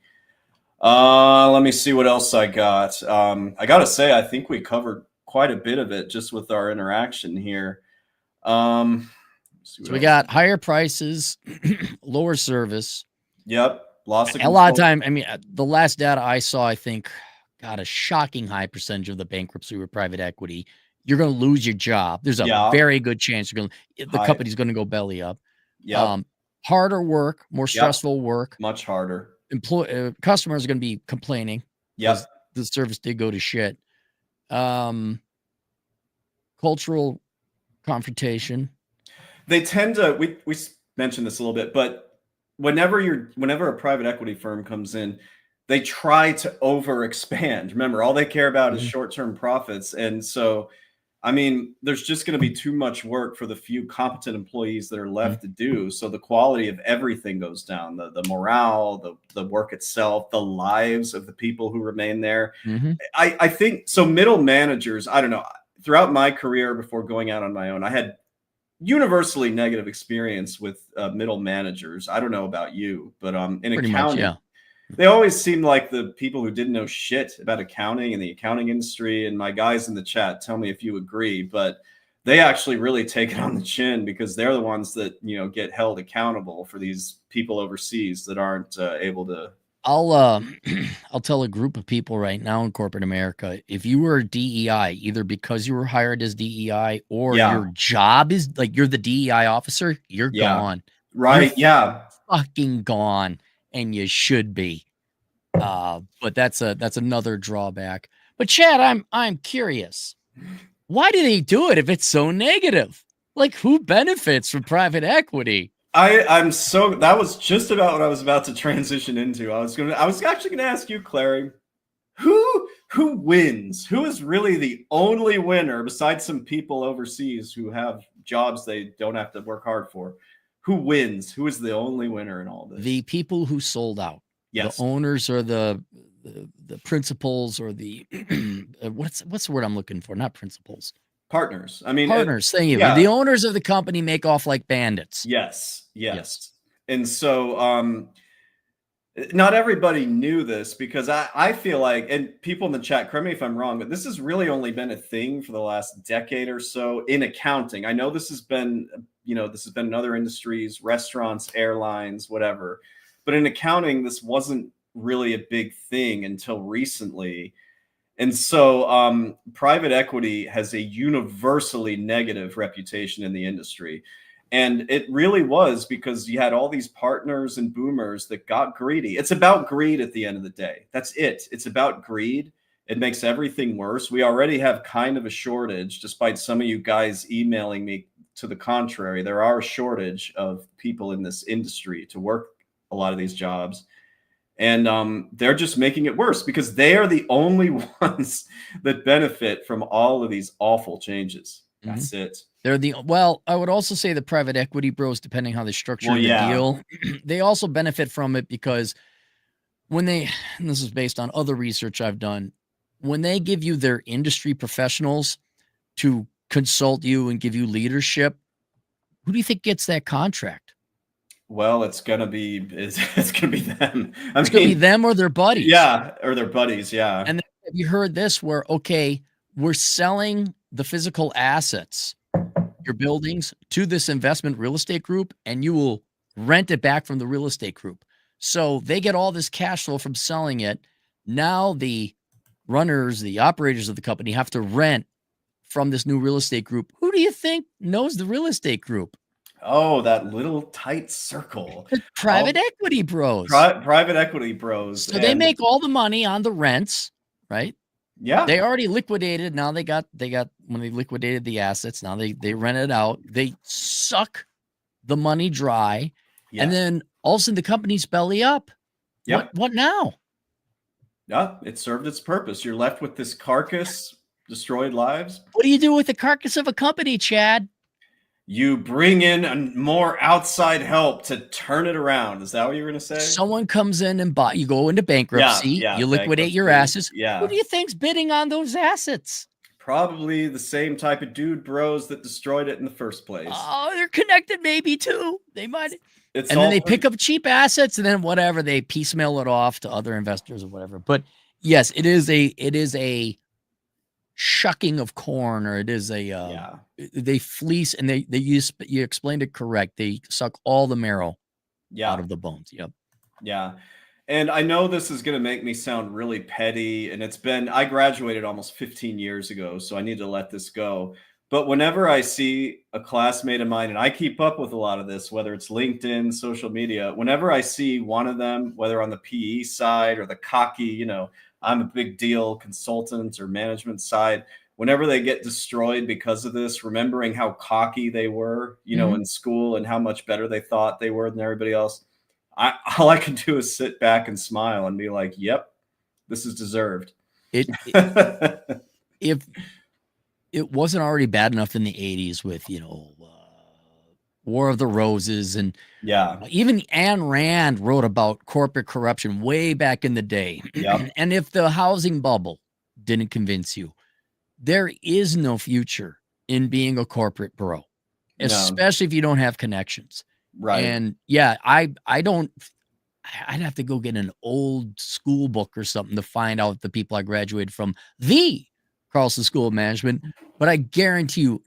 Let me see what else I got. I got to say, I think we covered quite a bit of it just with our interaction here. So we got higher prices, lower service. Yep. Loss of control. A lot of time. I mean, the last data I saw, I think, got a shocking high percentage of the bankruptcy were private equity. You're going to lose your job. There's a very good chance the company's going to go belly up. Yep. Harder work, more stressful work. Much harder. Customers are going to be complaining. Yes. The service did go to shit. Cultural confrontation. They tend to, we mentioned this a little bit, but whenever a private equity firm comes in, they try to over expand. Remember, all they care about is short-term profits. And so, I mean, there's just going to be too much work for the few competent employees that are left to do. So the quality of everything goes down, the morale, the work itself, the lives of the people who remain there. I think so. Middle managers, I don't know, throughout my career before going out on my own, I had universally negative experience with middle managers. I don't know about you, but in accounting, they always seemed like the people who didn't know shit about accounting and the accounting industry. And my guys in the chat, tell me if you agree, but they actually really take it on the chin because they're the ones that, get held accountable for these people overseas that aren't able to. I'll tell a group of people right now in corporate America, if you were DEI, either because you were hired as DEI or your job is like you're the DEI officer, you're gone. Right. You're fucking gone. And you should be. But that's another drawback. But Chad, I'm curious. Why do they do it if it's so negative? Like, who benefits from private equity? That was just about what I was about to transition into. I was actually gonna ask you, Clary, who wins? Who is really the only winner besides some people overseas who have jobs they don't have to work hard for? Who wins? Who is the only winner in all this? The people who sold out. Yes. The owners or the principals or the what's the word I'm looking for? Not principals. Partners. I mean, partners. Thank you. Yeah. The owners of the company make off like bandits. Yes. And so not everybody knew this because I feel like, and people in the chat, correct me if I'm wrong, but this has really only been a thing for the last decade or so in accounting. I know this has been in other industries, restaurants, airlines, whatever. But in accounting, this wasn't really a big thing until recently. And so private equity has a universally negative reputation in the industry. And it really was because you had all these partners and boomers that got greedy. It's about greed at the end of the day. That's it. It's about greed. It makes everything worse. We already have kind of a shortage, despite some of you guys emailing me to the contrary. There are a shortage of people in this industry to work a lot of these jobs. And they're just making it worse because they are the only ones that benefit from all of these awful changes. That's it. They're I would also say the private equity bros, depending how they structure the deal, they also benefit from it because when and this is based on other research I've done, when they give you their industry professionals to consult you and give you leadership, who do you think gets that contract? Well, it's gonna be them. It's gonna be them or their buddies. Yeah, or their buddies. Yeah. And have you heard this? Where we're selling the physical assets, your buildings, to this investment real estate group, and you will rent it back from the real estate group. So they get all this cash flow from selling it. Now the runners, the operators of the company have to rent from this new real estate group. Who do you think knows the real estate group? Oh, that little tight circle. Private equity bros. Private equity bros. So they make all the money on the rents, right? Yeah. They already liquidated. Now they got when they liquidated the assets, now they rent it out. They suck the money dry. Yeah. And then all of a sudden the company's belly up. Yep. What now? Yeah, it served its purpose. You're left with this carcass, destroyed lives. What do you do with the carcass of a company, Chad? You bring in more outside help to turn it around. Is that what you were going to say? Someone comes in and you go into bankruptcy. Yeah, you liquidate your assets. Yeah. Who do you think's bidding on those assets? Probably the same type of dude bros that destroyed it in the first place. Oh, they're connected maybe too. They might. Then they pick up cheap assets and then whatever, they piecemeal it off to other investors or whatever. But yes, it is a shucking of corn, or it is they fleece, and you explained it correct. They suck all the marrow out of the bones. Yep. Yeah. And I know this is going to make me sound really petty, and I graduated almost 15 years ago, so I need to let this go. But whenever I see a classmate of mine, and I keep up with a lot of this, whether it's LinkedIn, social media, whenever I see one of them, whether on the PE side or the cocky, I'm a big deal consultant or management side, whenever they get destroyed because of this, remembering how cocky they were, in school and how much better they thought they were than everybody else, all I can do is sit back and smile and be like, yep, this is deserved. If it wasn't already bad enough in the 80s with, War of the Roses, and even Ayn Rand wrote about corporate corruption way back in the day. Yep. And if the housing bubble didn't convince you, there is no future in being a corporate bro, especially if you don't have connections. Right. And yeah, I'd have to go get an old school book or something to find out the people I graduated from the Carlson School of Management. But I guarantee you,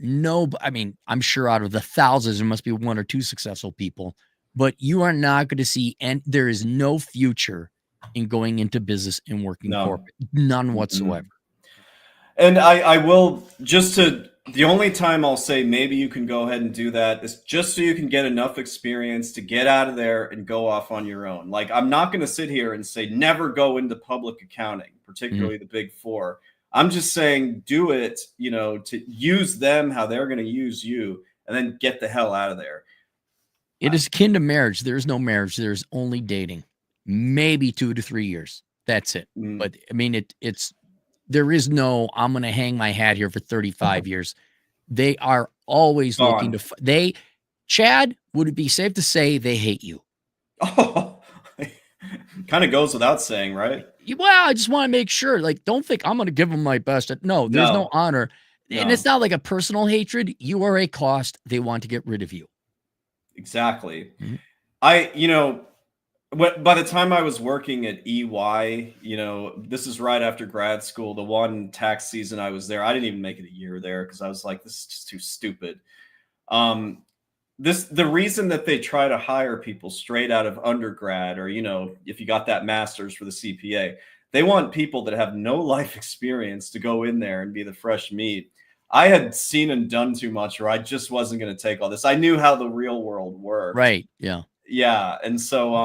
I'm sure out of the thousands, there must be one or two successful people, but you are not going to see, and there is no future in going into business and working corporate. None whatsoever. And I will, the only time I'll say maybe you can go ahead and do that is just so you can get enough experience to get out of there and go off on your own. Like, I'm not going to sit here and say never go into public accounting, particularly the Big Four. I'm just saying do it, to use them how they're going to use you, and then get the hell out of there. It is akin to marriage. There's no marriage. There's only dating. Maybe 2 to 3 years. That's it. But there is no, I'm going to hang my hat here for 35 years. They are always looking to, Chad, would it be safe to say they hate you? Oh, kind of goes without saying, right? Well, I just want to make sure, don't think I'm going to give them my best. No, there's no honor. No. And it's not like a personal hatred. You are a cost. They want to get rid of you. Exactly. Mm-hmm. By the time I was working at EY, this is right after grad school, the one tax season I was there, I didn't even make it a year there because I was like, this is just too stupid. the reason that they try to hire people straight out of undergrad, or if you got that master's for the CPA, they want people that have no life experience to go in there and be the fresh meat. I had seen and done too much, or I just wasn't going to take all this. I knew how the real world worked. Right. Yeah. Yeah. And so,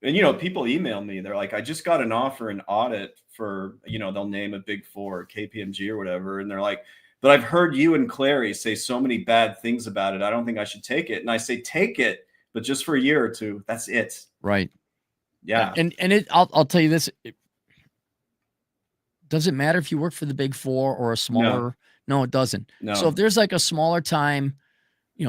and people email me. They're like, I just got an offer in audit for, they'll name a Big Four, KPMG or whatever. And they're like, but I've heard you and Clary say so many bad things about it. I don't think I should take it. And I say, take it, but just for a year or two. That's it. Right. Yeah. And I'll tell you this. Does it matter if you work for the Big Four or a smaller? No, it doesn't. No. So if there's like a smaller time,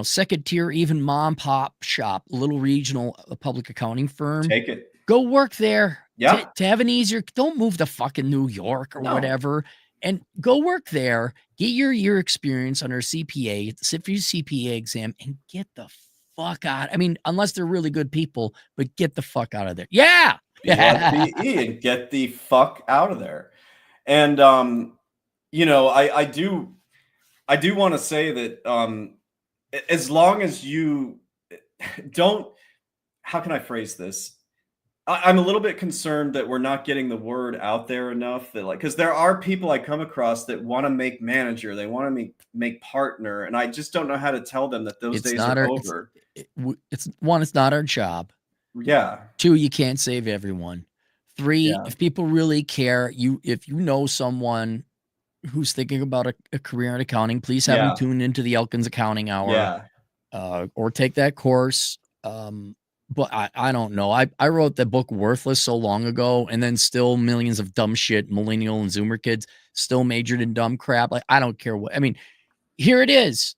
second tier, even mom pop shop, a little regional public accounting firm, Take it. Go work there. Yeah. To have an easier, don't move to fucking New York or whatever, and go work there. Get your experience under a CPA, sit for your CPA exam, and get the fuck out. I mean, unless they're really good people, but get the fuck out of there. Yeah. PE and get the fuck out of there. And I do want to say that as long as you don't, how can I phrase this? I'm a little bit concerned that we're not getting the word out there enough, that because there are people I come across that want to make manager, they want to make partner, and I just don't know how to tell them that those days are over. It's one, it's not our job. Yeah. 2, you can't save everyone. 3, if people really care, if you know someone who's thinking about a career in accounting, please have them tune into the Elkins Accounting Hour, or take that course. But I don't know. I wrote the book Worthless so long ago, and then still millions of dumb shit, millennial and Zoomer kids still majored in dumb crap. Like, I don't care what. I mean, here it is.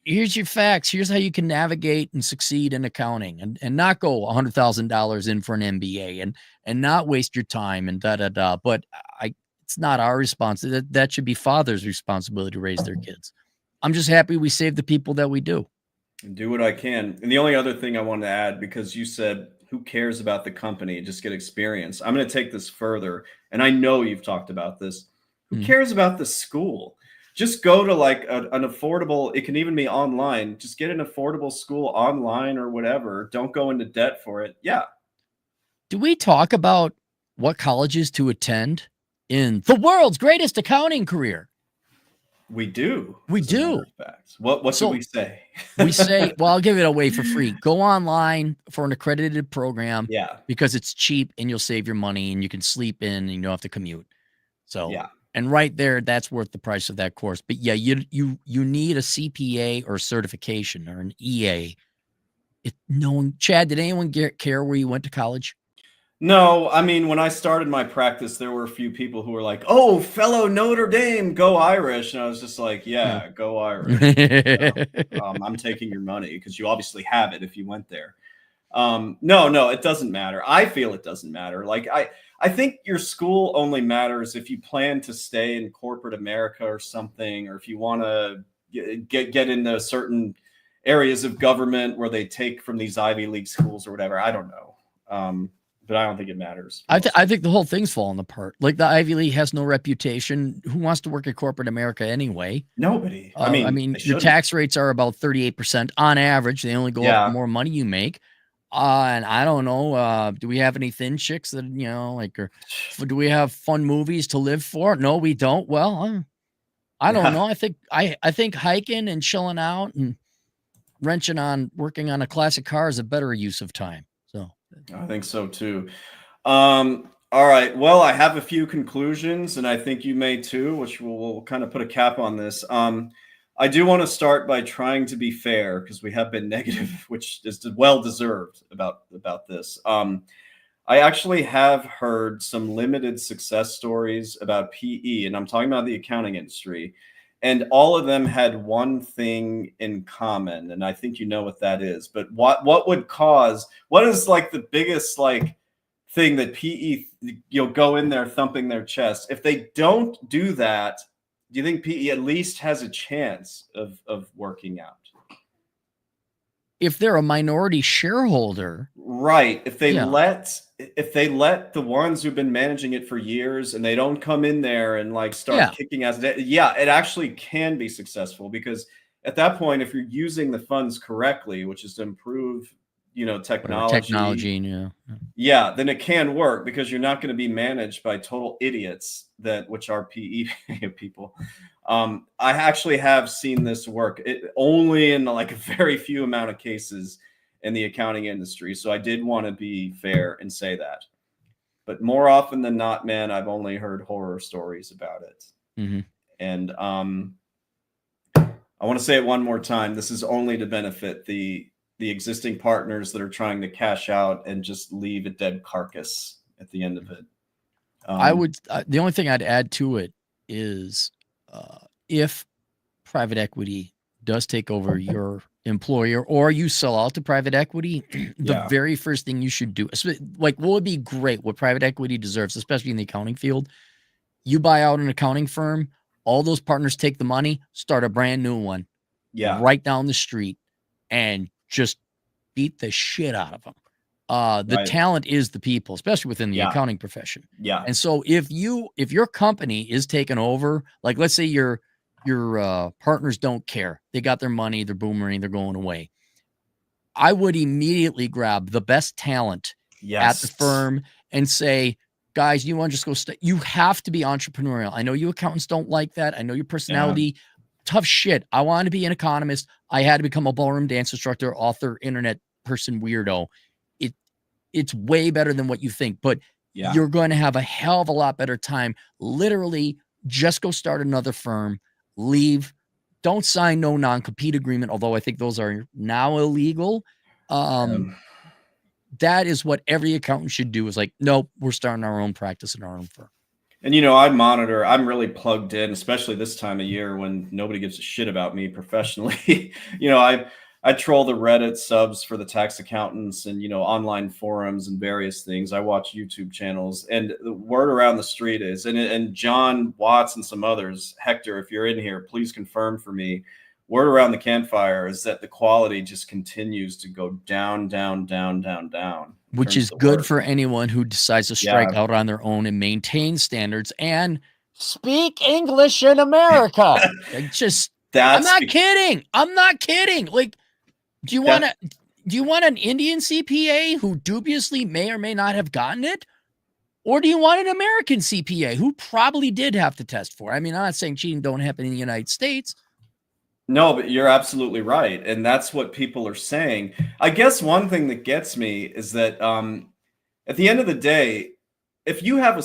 Here's your facts. Here's how you can navigate and succeed in accounting, and not go $100,000 in for an MBA and not waste your time and da. But it's not our responsibility. That should be father's responsibility to raise their kids. I'm just happy we save the people that we do. And do what I can. And the only other thing I wanted to add, because you said, who cares about the company? Just get experience. I'm going to take this further. And I know you've talked about this. Who cares about the school? Just go to like an affordable, it can even be online. Just get an affordable school online or whatever. Don't go into debt for it. Yeah. Do we talk about what colleges to attend in the world's greatest accounting career? We do. We do. What do we say? We say, well, I'll give it away for free. Go online for an accredited program. Yeah. Because it's cheap and you'll save your money and you can sleep in and you don't have to commute. So, yeah. And right there, that's worth the price of that course. But yeah, you need a CPA or certification or an EA. Chad, did anyone care where you went to college? No, I mean, when I started my practice, there were a few people who were like, "Oh, fellow Notre Dame, go Irish," and I was just like, "Yeah, go Irish." I'm taking your money because you obviously have it if you went there. No, it doesn't matter. I feel it doesn't matter. Like I think your school only matters if you plan to stay in corporate America or something, or if you want to get into certain areas of government where they take from these Ivy League schools or whatever. I don't know. But I don't think it matters. I think the whole thing's falling apart. Like, the Ivy League has no reputation. Who wants to work at corporate America anyway? Nobody. I mean, your tax rates are about 38% on average. They only go up the more money you make. And I don't know. Do we have any thin chicks that, or do we have fun movies to live for? No, we don't. Well, I don't know. I think hiking and chilling out and working on a classic car is a better use of time. So I think so too. All right. Well, I have a few conclusions, and I think you may too, which we'll kind of put a cap on this. I do want to start by trying to be fair, because we have been negative, which is well deserved about this. I actually have heard some limited success stories about PE, and I'm talking about the accounting industry, and all of them had one thing in common, and I think you know what that is. But what is like the biggest thing that PE, you'll go in there thumping their chest? If they don't do that, do you think PE at least has a chance of working out? If they're a minority shareholder, right? If they let the ones who've been managing it for years, and they don't come in there and start kicking ass, it actually can be successful, because at that point, if you're using the funds correctly, which is to improve, technology, yeah, then it can work because you're not going to be managed by total idiots which are PE people. I actually have seen this work only in like a very few amount of cases in the accounting industry. So I did want to be fair and say that. But more often than not, man, I've only heard horror stories about it. Mm-hmm. And I want to say it one more time. This is only to benefit the existing partners that are trying to cash out and just leave a dead carcass at the end of it. The only thing I'd add to it is if private equity does take over your employer or you sell out to private equity, the very first thing you should do, like what would be great, what private equity deserves, especially in the accounting field, you buy out an accounting firm, all those partners take the money, start a brand new one right down the street and just beat the shit out of them. The talent is the people, especially within the accounting profession. Yeah. And so if your company is taken over, like let's say your partners don't care, they got their money, they're boomerang, they're going away, I would immediately grab the best talent at the firm and say, guys, you want to just go you have to be entrepreneurial. I know you accountants don't like that. I know your personality, tough shit. I wanted to be an economist. I had to become a ballroom dance instructor, author, internet person, weirdo. It's way better than what you think, but you're going to have a hell of a lot better time. Literally, just go start another firm, leave, don't sign no non-compete agreement, although I think those are now illegal. That is what every accountant should do, is like, nope, we're starting our own practice in our own firm. And, I'm really plugged in, especially this time of year when nobody gives a shit about me professionally. I troll the Reddit subs for the tax accountants and, online forums and various things. I watch YouTube channels, and the word around the street is, and John Watts and some others, Hector, if you're in here, please confirm for me. Word around the campfire is that the quality just continues to go down, down, down, down, down. Which is good for anyone who decides to strike out on their own and maintain standards and speak English in America. I'm not kidding. I'm not kidding. Like, do you want an Indian CPA who dubiously may or may not have gotten it? Or do you want an American CPA who probably did have to test for it? I mean, I'm not saying cheating don't happen in the United States. No, but you're absolutely right. And that's what people are saying. I guess one thing that gets me is that at the end of the day, if you have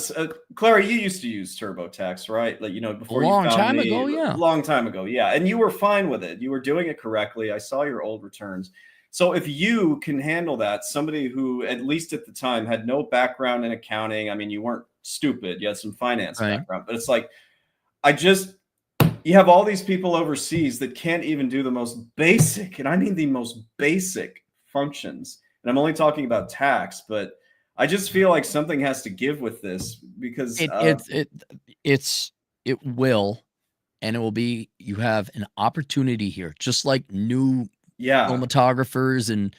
Clara, you used to use TurboTax, right? Like, before you found me. Long time ago. Yeah. And you were fine with it. You were doing it correctly. I saw your old returns. So if you can handle that, somebody who at least at the time had no background in accounting, I mean, you weren't stupid. You had some finance background, but it's like, you have all these people overseas that can't even do the most basic, and I mean the most basic functions. And I'm only talking about tax, but I just feel like something has to give with this because it will, and it will be, you have an opportunity here, just like new cinematographers and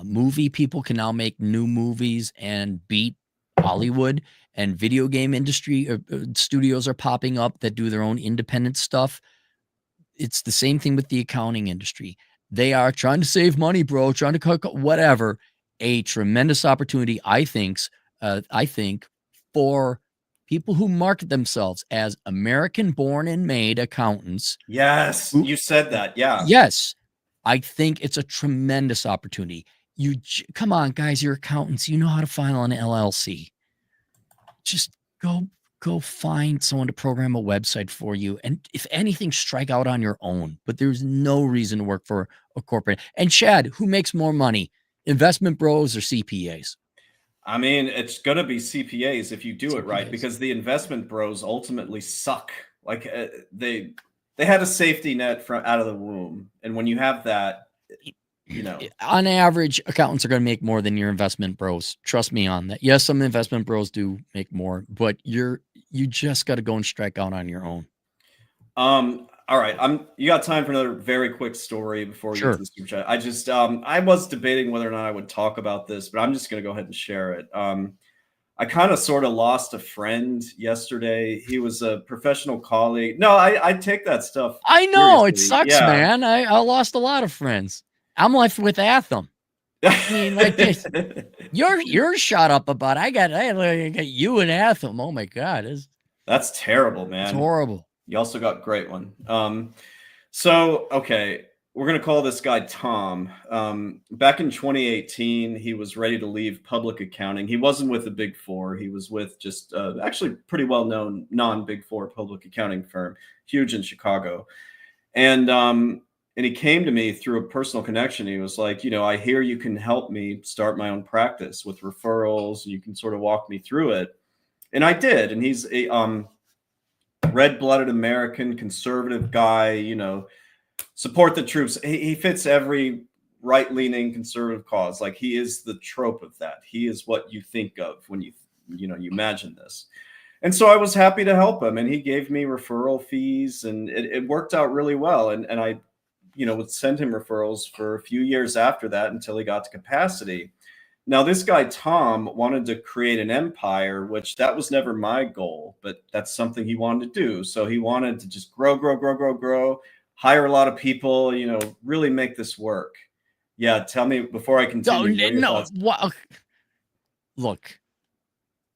movie people can now make new movies and beat Hollywood, and video game industry studios are popping up that do their own independent stuff. It's the same thing with the accounting industry. They are trying to save money, bro, trying to cut whatever. A tremendous opportunity, I think, for people who market themselves as American-born and made accountants. Yes, you said that. Yeah. Yes, I think it's a tremendous opportunity. Come on, guys, you're accountants. You know how to file an LLC. Just go find someone to program a website for you. And if anything, strike out on your own. But there's no reason to work for a corporate. And Chad, who makes more money, investment bros or CPAs? I mean, it's going to be CPAs if you do it right, because the investment bros ultimately suck. Like they had a safety net out of the womb. And when you have that, on average, accountants are going to make more than your investment bros. Trust me on that. Yes, some investment bros do make more, but you just got to go and strike out on your own. All right. You got time for another very quick story before we get to the super chat? I just, I was debating whether or not I would talk about this, but I'm just going to go ahead and share it. I kind of sort of lost a friend yesterday. He was a professional colleague. No, I take that stuff I know it seriously. sucks, Yeah. man. I lost a lot of friends. I'm left with Atham. I mean, like this. You're shot up about. I got you and Atham. Oh my God, That's terrible, it's man. horrible. You also got a great one. So okay, we're gonna call this guy Tom. Back in 2018, he was ready to leave public accounting. He wasn't with the Big Four. He was with just actually pretty well known non-Big Four public accounting firm, huge in Chicago. And he came to me through a personal connection. He was like, I hear you can help me start my own practice with referrals. You can sort of walk me through it. And I did. And he's a red-blooded American conservative guy, support the troops. He fits every right-leaning conservative cause. Like, he is the trope of that. He is what you think of when you imagine this. And so I was happy to help him, and he gave me referral fees, and it worked out really well. And I, would send him referrals for a few years after that until he got to capacity. Now, this guy, Tom, wanted to create an empire, which that was never my goal, but that's something he wanted to do. So he wanted to just grow, hire a lot of people, really make this work. Yeah. Tell me before I continue. No. Look,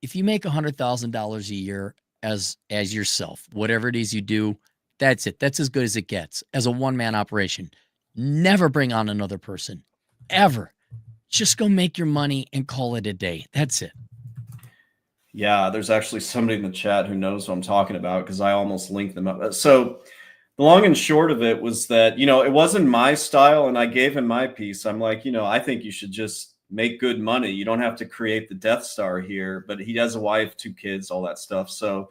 if you make $100,000 a year as yourself, whatever it is you do, that's it. That's as good as it gets as a one-man operation. Never bring on another person, ever. Just go make your money and call it a day. That's it. Yeah, there's actually somebody in the chat who knows what I'm talking about because I almost linked them up. So the long and short of it was that, it wasn't my style, and I gave him my piece. I'm like, I think you should just make good money. You don't have to create the Death Star here, but he has a wife, 2 kids, all that stuff. So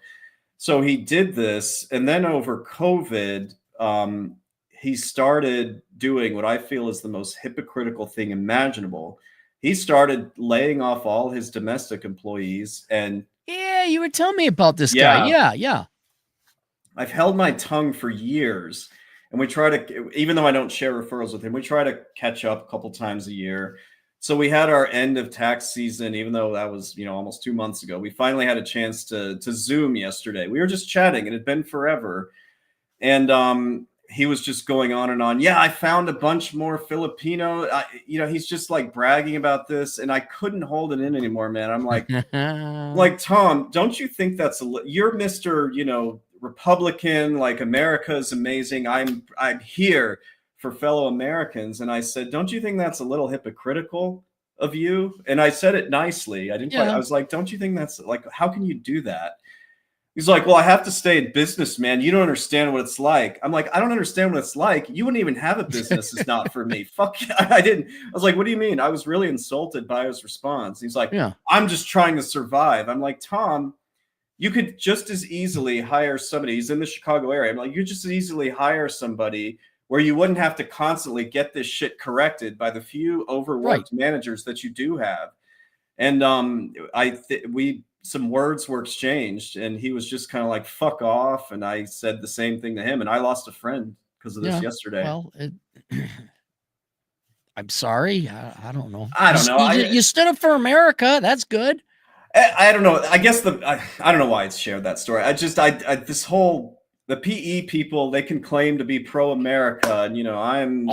he did this, and then over COVID, he started doing what I feel is the most hypocritical thing imaginable. He started laying off all his domestic employees. And yeah, you were telling me about this guy. Yeah. I've held my tongue for years, and we try to, even though I don't share referrals with him, we try to catch up a couple times a year. So we had our end of tax season, even though that was, almost 2 months ago. We finally had a chance to Zoom yesterday. We were just chatting, and it had been forever. And he was just going on and on. Yeah, I found a bunch more Filipino. He's just like bragging about this, and I couldn't hold it in anymore, man. I'm like, Tom, don't you think you're Mr. Republican, like America is amazing. I'm here for fellow Americans. And I said, don't you think that's a little hypocritical of you? And I said it nicely. I was like, don't you think that's like, how can you do that? He's like, well, I have to stay in business, man. You don't understand what it's like. I'm like, I don't understand what it's like. You wouldn't even have a business. It's not for me. Fuck. I didn't. I was like, what do you mean? I was really insulted by his response. He's like, I'm just trying to survive. I'm like, Tom, you could just as easily hire somebody. He's in the Chicago area. I'm like, you just as easily hire somebody where you wouldn't have to constantly get this shit corrected by the few overworked managers that you do have. And some words were exchanged, and he was just kind of like, fuck off. And I said the same thing to him, and I lost a friend because of this yesterday. Well, I'm sorry. I don't know. I don't know. You stood up for America. That's good. I don't know. I guess I don't know why it's shared that story. The PE people, they can claim to be pro-America, and I'm.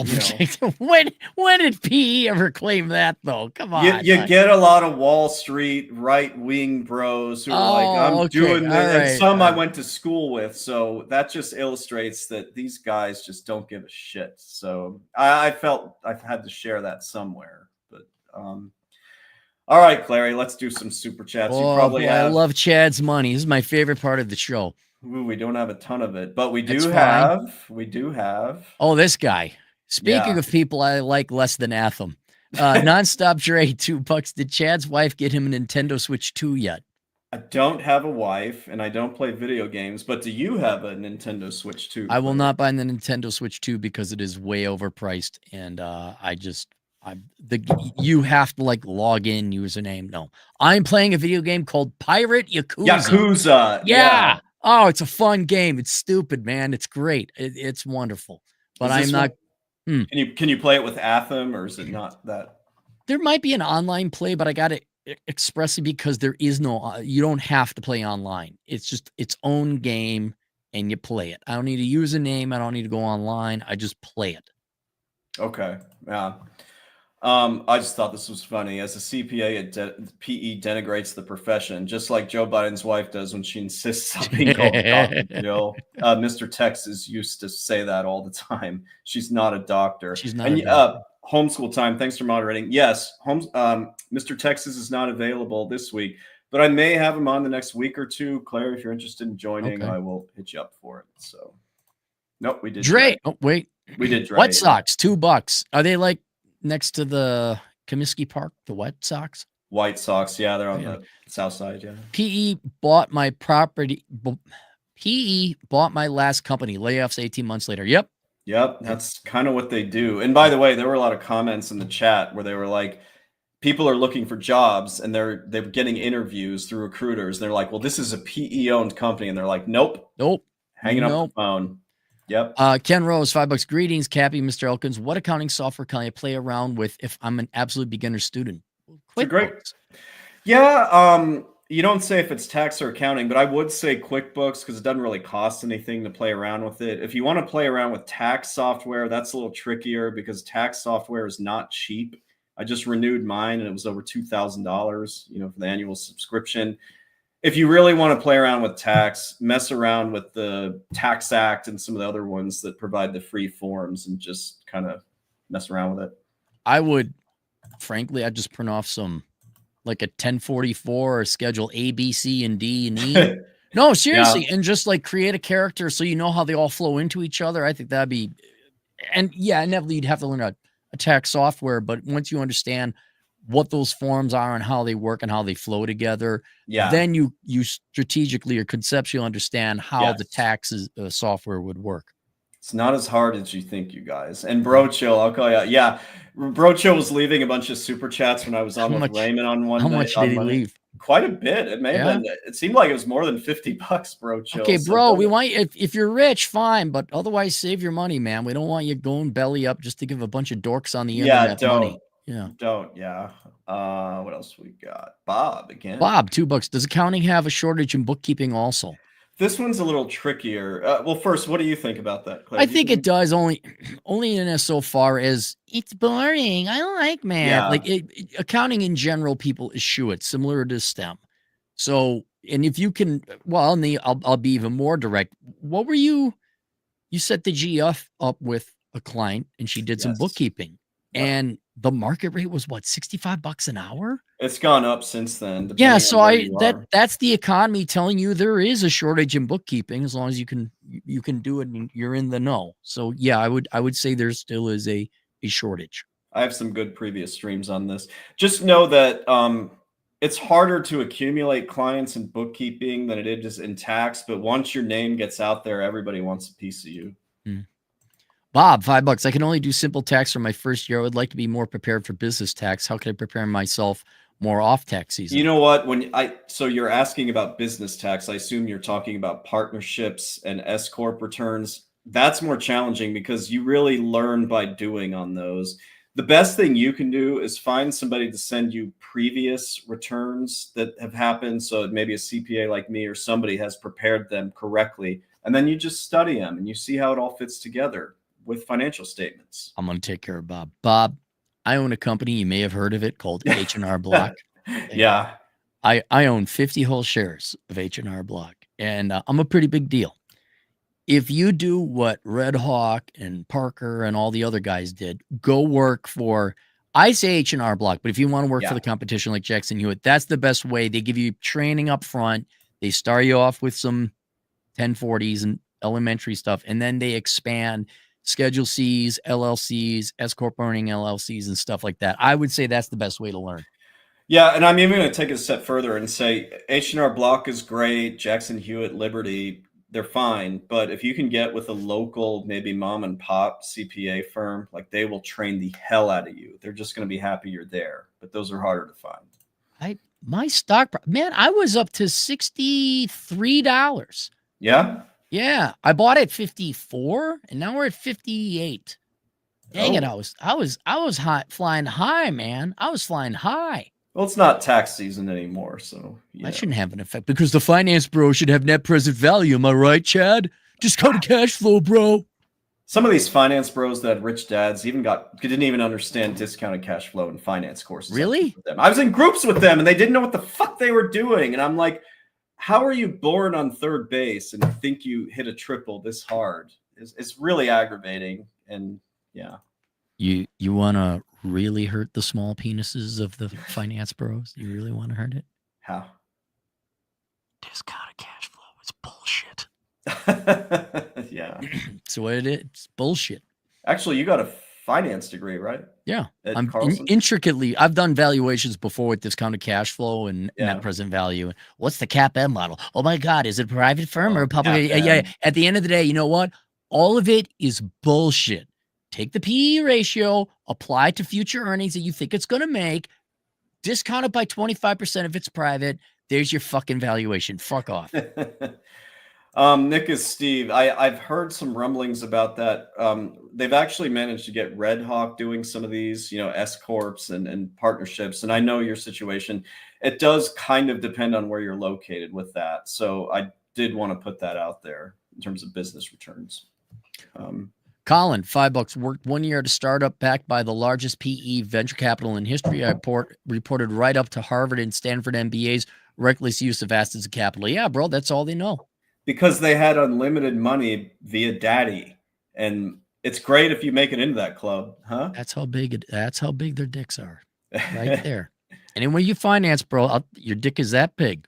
When did PE ever claim that though? Come on. You get a lot of Wall Street right-wing bros who are I'm doing this, and some I went to school with. So that just illustrates that these guys just don't give a shit. So I felt I had to share that somewhere. But all right, Clary, let's do some super chats. You probably have. I love Chad's money. This is my favorite part of the show. Ooh, we don't have a ton of it, but we do have. Oh, this guy. Speaking of people I like less than Atham. Nonstop Dre, $2. Did Chad's wife get him a Nintendo Switch 2 yet? I don't have a wife, and I don't play video games, but do you have a Nintendo Switch 2? I will not buy the Nintendo Switch 2 because it is way overpriced, and you have to log in username. No, I'm playing a video game called Pirate Yakuza. Yeah. Oh, it's a fun game. It's stupid, man. It's great. It's wonderful. But I'm not. Can you play it with Atham, or is it not that? There might be an online play, but I got it expressly because there is no, you don't have to play online. It's just its own game and you play it. I don't need to use a name. I don't need to go online. I just play it. Okay. Yeah. I just thought this was funny. As a CPA, PE denigrates the profession, just like Joe Biden's wife does when she insists on being called Dr. Jill. Mr. Texas used to say that all the time. She's not a doctor. She's not And a doctor. homeschool time. Thanks for moderating. Yes, Mr. Texas is not available this week, but I may have him on the next week or two. Claire, if you're interested in joining, Okay. I will hit you up for it. So, nope, we did Dre. Oh, wait. We did Dre. White Sox, $2. Are they like next to the Comiskey Park, the White Sox? White Sox, yeah, they're on the south side, yeah. PE bought my property. PE bought my last company. Layoffs 18 months later. Yep. That's kind of what they do. And by the way, there were a lot of comments in the chat where they were like, people are looking for jobs and they're getting interviews through recruiters. They're like, well, this is a PE owned company, and they're like, nope, hanging up the phone. Yep. Ken Rose, $5. Greetings, Cappy, Mr. Elkins. What accounting software can I play around with if I'm an absolute beginner student? QuickBooks. Yeah. You don't say if it's tax or accounting, but I would say QuickBooks because it doesn't really cost anything to play around with it. If you want to play around with tax software, that's a little trickier because tax software is not cheap. I just renewed mine and it was over $2,000, for the annual subscription. If you really want to play around with tax, mess around with the Tax Act and some of the other ones that provide the free forms and just kind of mess around with it. I would, frankly, I'd just print off like a 1044 or schedule A, B, C, and D, and E. No, seriously. Yeah. And just like create a character so you know how they all flow into each other. I think that'd be, and yeah, inevitably you'd have to learn a tax software, but once you understand what those forms are and how they work and how they flow together, then you strategically or conceptually understand how the taxes software would work. It's not as hard as you think, you guys. And Bro Chill, I'll call you. Yeah, Bro Chill was leaving a bunch of super chats when I was on with Raymond on one. How much did he leave? Quite a bit. It may have been. It seemed like it was more than $50, Bro Chill. Okay, bro, we want you, if you're rich, fine, but otherwise save your money, man. We don't want you going belly up just to give a bunch of dorks on the internet money. Yeah. Don't. Yeah. What else we got? Bob again. Bob, $2. Does accounting have a shortage in bookkeeping also? This one's a little trickier. Well, first, what do you think about that, Claire? I think it does only in so far as it's boring. I don't like math. Yeah. Like accounting in general, people eschew it, similar to STEM. So, and if you can, well, I'll be even more direct. What were you set the GF up with a client and she did some bookkeeping. And the market rate was what, $65 an hour? It's gone up since then. Yeah, so that's the economy telling you there is a shortage in bookkeeping as long as you can do it and you're in the know. So yeah, I would say there still is a shortage. I have some good previous streams on this. Just know that it's harder to accumulate clients in bookkeeping than it is in tax, but once your name gets out there, everybody wants a piece of you. Bob, $5. I can only do simple tax for my first year. I would like to be more prepared for business tax. How can I prepare myself more off tax season? You know what? So you're asking about business tax. I assume you're talking about partnerships and S Corp returns. That's more challenging because you really learn by doing on those. The best thing you can do is find somebody to send you previous returns that have happened. So maybe a CPA like me or somebody has prepared them correctly. And then you just study them and you see how it all fits together with financial statements. I'm going to take care of Bob. Bob, I own a company. You may have heard of it called H&R Block. Yeah. I own 50 whole shares of H&R Block, and I'm a pretty big deal. If you do what Red Hawk and Parker and all the other guys did, go work for, I say H&R Block, but if you want to work for the competition like Jackson Hewitt, that's the best way. They give you training up front. They start you off with some 1040s and elementary stuff, and then they expand Schedule C's, LLCs, S Corp earning LLCs, and stuff like that. I would say that's the best way to learn. Yeah, and I'm even going to take it a step further and say H&R Block is great, Jackson Hewitt, Liberty, they're fine. But if you can get with a local, maybe mom and pop CPA firm, like they will train the hell out of you. They're just going to be happy you're there. But those are harder to find. My stock, man, I was up to $63. Yeah. Yeah, I bought it at 54, and now we're at 58. Dang it! I was high, flying high, man. I was flying high. Well, it's not tax season anymore, so That shouldn't have an effect because the finance bro should have net present value. Am I right, Chad? Discounted cash flow, bro. Some of these finance bros that had rich dads didn't even understand discounted cash flow and finance courses. Really? I was in groups with them and they didn't know what the fuck they were doing. And I'm like, how are you born on third base and think you hit a triple this hard? It's really aggravating. And yeah. You want to really hurt the small penises of the finance bros? You really want to hurt it? How? Discounted cash flow is bullshit. Yeah. So what it is, it's bullshit. Actually, you got a finance degree, right? Yeah. At I'm Carlson? intricately, I've done valuations before with discounted cash flow and net present value. What's the CAPM model? Oh my God, is it a private firm or a public? Yeah. At the end of the day, you know what? All of it is bullshit. Take the PE ratio, apply to future earnings that you think it's going to make, discount it by 25% if it's private. There's your fucking valuation. Fuck off. Nick is Steve. I've heard some rumblings about that. They've actually managed to get Red Hawk doing some of these, S corps and partnerships. And I know your situation. It does kind of depend on where you're located with that. So I did want to put that out there in terms of business returns. Colin, $5 worked 1 year at a startup backed by the largest PE venture capital in history. I reported right up to Harvard and Stanford MBAs, reckless use of assets and capital. Yeah, bro, that's all they know. Because they had unlimited money via daddy. And it's great if you make it into that club, huh? That's how big their dicks are. Right there. And when you finance, bro, your dick is that big.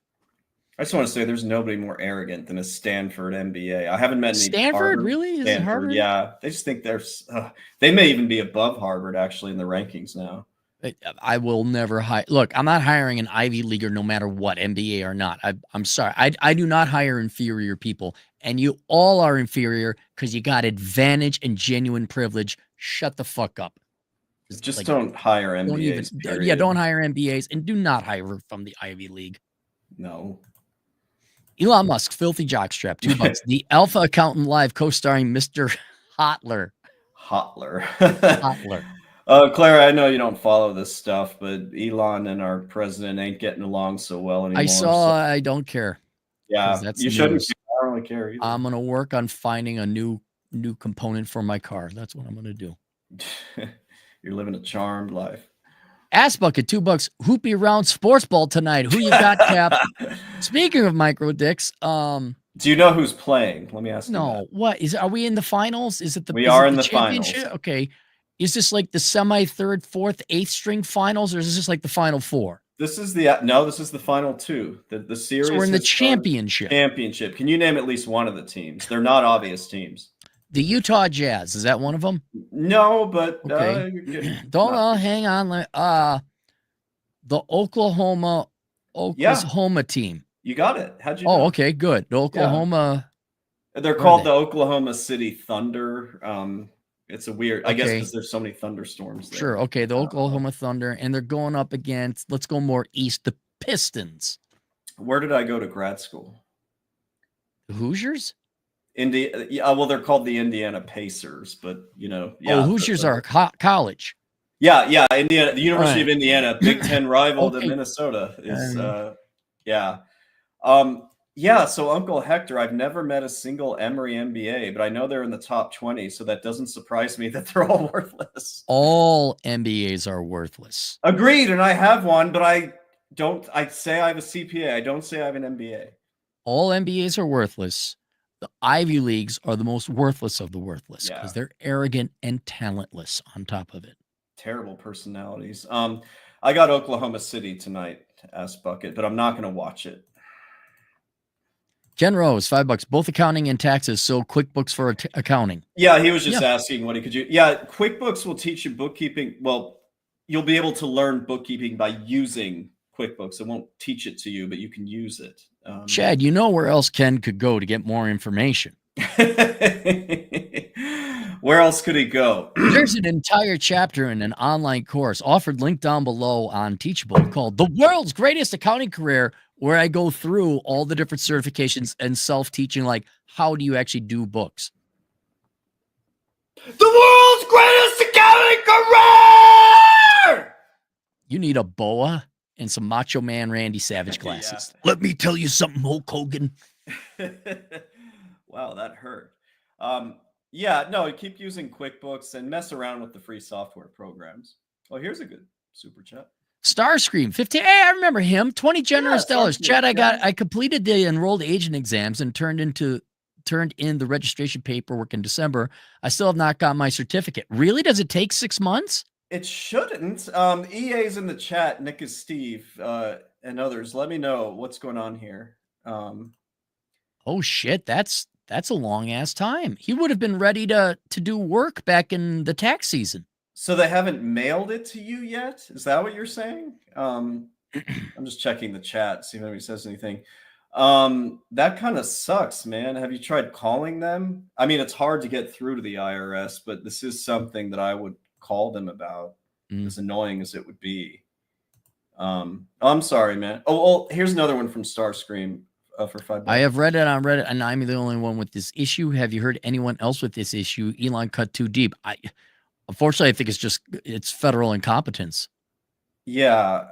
I just want to say there's nobody more arrogant than a Stanford MBA. I haven't met any Stanford, Harvard, really? Is it Harvard? Yeah. They just think they may even be above Harvard actually in the rankings now. I will never hire. Look, I'm not hiring an Ivy Leaguer no matter what, MBA or not. I'm sorry. I do not hire inferior people. And you all are inferior because you got advantage and genuine privilege. Shut the fuck up. Just don't hire MBAs. Don't hire MBAs and do not hire from the Ivy League. No. Elon Musk, filthy jockstrap, $2. The Alpha Accountant Live, co-starring Mr. Hotler. Hotler. Hotler. Clara, I know you don't follow this stuff, but Elon and our president ain't getting along so well anymore. I don't care. Yeah, you shouldn't. I don't really care either. I'm going to work on finding a new component for my car. That's what I'm going to do. You're living a charmed life. Ass bucket, $2. Hoopy round sports ball tonight. Who you got, Cap? Speaking of micro dicks, do you know who's playing? Let me ask you. No, what are we in the finals? Is it the we are in the championship? Finals. Okay. Is this like the semi, third, fourth, eighth string finals, or is this like the final four? This is the final two. The series. So we're in the championship. Championship. Can you name at least one of the teams? They're not obvious teams. The Utah Jazz, is that one of them? No, but okay. Hang on. The Oklahoma team. You got it. How'd you know? Oh, okay, good. The Oklahoma. Yeah. They're called the Oklahoma City Thunder. It's a weird, I guess, because there's so many thunderstorms there. Sure. Okay, the Oklahoma Thunder, and they're going up against, let's go more east, the Pistons. Where did I go to grad school? The Hoosiers? Well, they're called the Indiana Pacers, but Hoosiers are college. Yeah, Indiana, the University of Indiana, Big Ten rival to Minnesota is, So Uncle Hector, I've never met a single Emory MBA, but I know they're in the top 20, so that doesn't surprise me that they're all worthless. All MBAs are worthless. Agreed, and I have one, but I say I have a CPA. I don't say I have an MBA. All MBAs are worthless. The Ivy Leagues are the most worthless of the worthless because they're arrogant and talentless on top of it. Terrible personalities. I got Oklahoma City tonight, ass bucket, but I'm not going to watch it. Ken Rose, $5, both accounting and taxes. So QuickBooks for accounting. Yeah, he was just asking what he could do. Yeah, QuickBooks will teach you bookkeeping. Well, you'll be able to learn bookkeeping by using QuickBooks. It won't teach it to you, but you can use it. Chad, you know where else Ken could go to get more information? Where else could he go? There's an entire chapter in an online course offered, linked down below on Teachable, called The World's Greatest Accounting Career, where I go through all the different certifications and self-teaching, like how do you actually do books. The world's greatest accounting career! You need a boa? and some Macho Man Randy Savage glasses. Yeah. Let me tell you something, Hulk Hogan. Wow, that hurt. Yeah, no, keep using QuickBooks and mess around with the free software programs. Oh, here's a good super chat. Starscream 15. Hey, I remember him. 20 generous dollars. Starscream, Chad, yeah. I completed the enrolled agent exams and turned in the registration paperwork in December. I still have not got my certificate. Really? Does it take 6 months? It shouldn't. EA's in the chat. Nick is Steve, and others. Let me know what's going on here. Oh shit, that's a long ass time. He would have been ready to do work back in the tax season. So they haven't mailed it to you yet? Is that what you're saying? I'm just checking the chat, see if anybody says anything. That kind of sucks, man. Have you tried calling them? I mean, it's hard to get through to the IRS, but this is something that I would call them about, as annoying as it would be. I'm sorry, man. Oh, well, here's another one from Starscream for $5. I have read it on Reddit, and I'm the only one with this issue. Have you heard anyone else with this issue? Elon cut too deep. Unfortunately, I think it's federal incompetence. Yeah.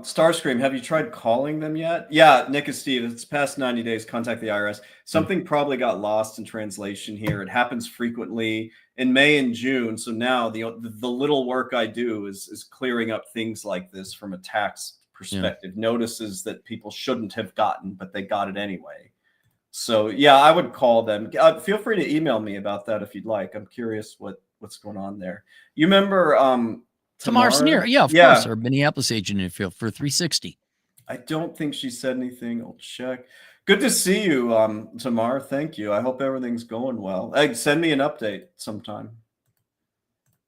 Starscream, have you tried calling them yet? Yeah, Nick and Steve, it's past 90 days. Contact the IRS. Something probably got lost in translation here. It happens frequently in May and June. So now the little work I do is clearing up things like this from a tax perspective. Notices that people shouldn't have gotten, but they got it anyway. So yeah, I would call them. Feel free to email me about that if you'd like. I'm curious what's going on there. You remember Tamar Sneer, yeah, of course, our Minneapolis agent in field for 360. I don't think she said anything. I'll check. Good to see you, Tamar. Thank you. I hope everything's going well. Hey, send me an update sometime.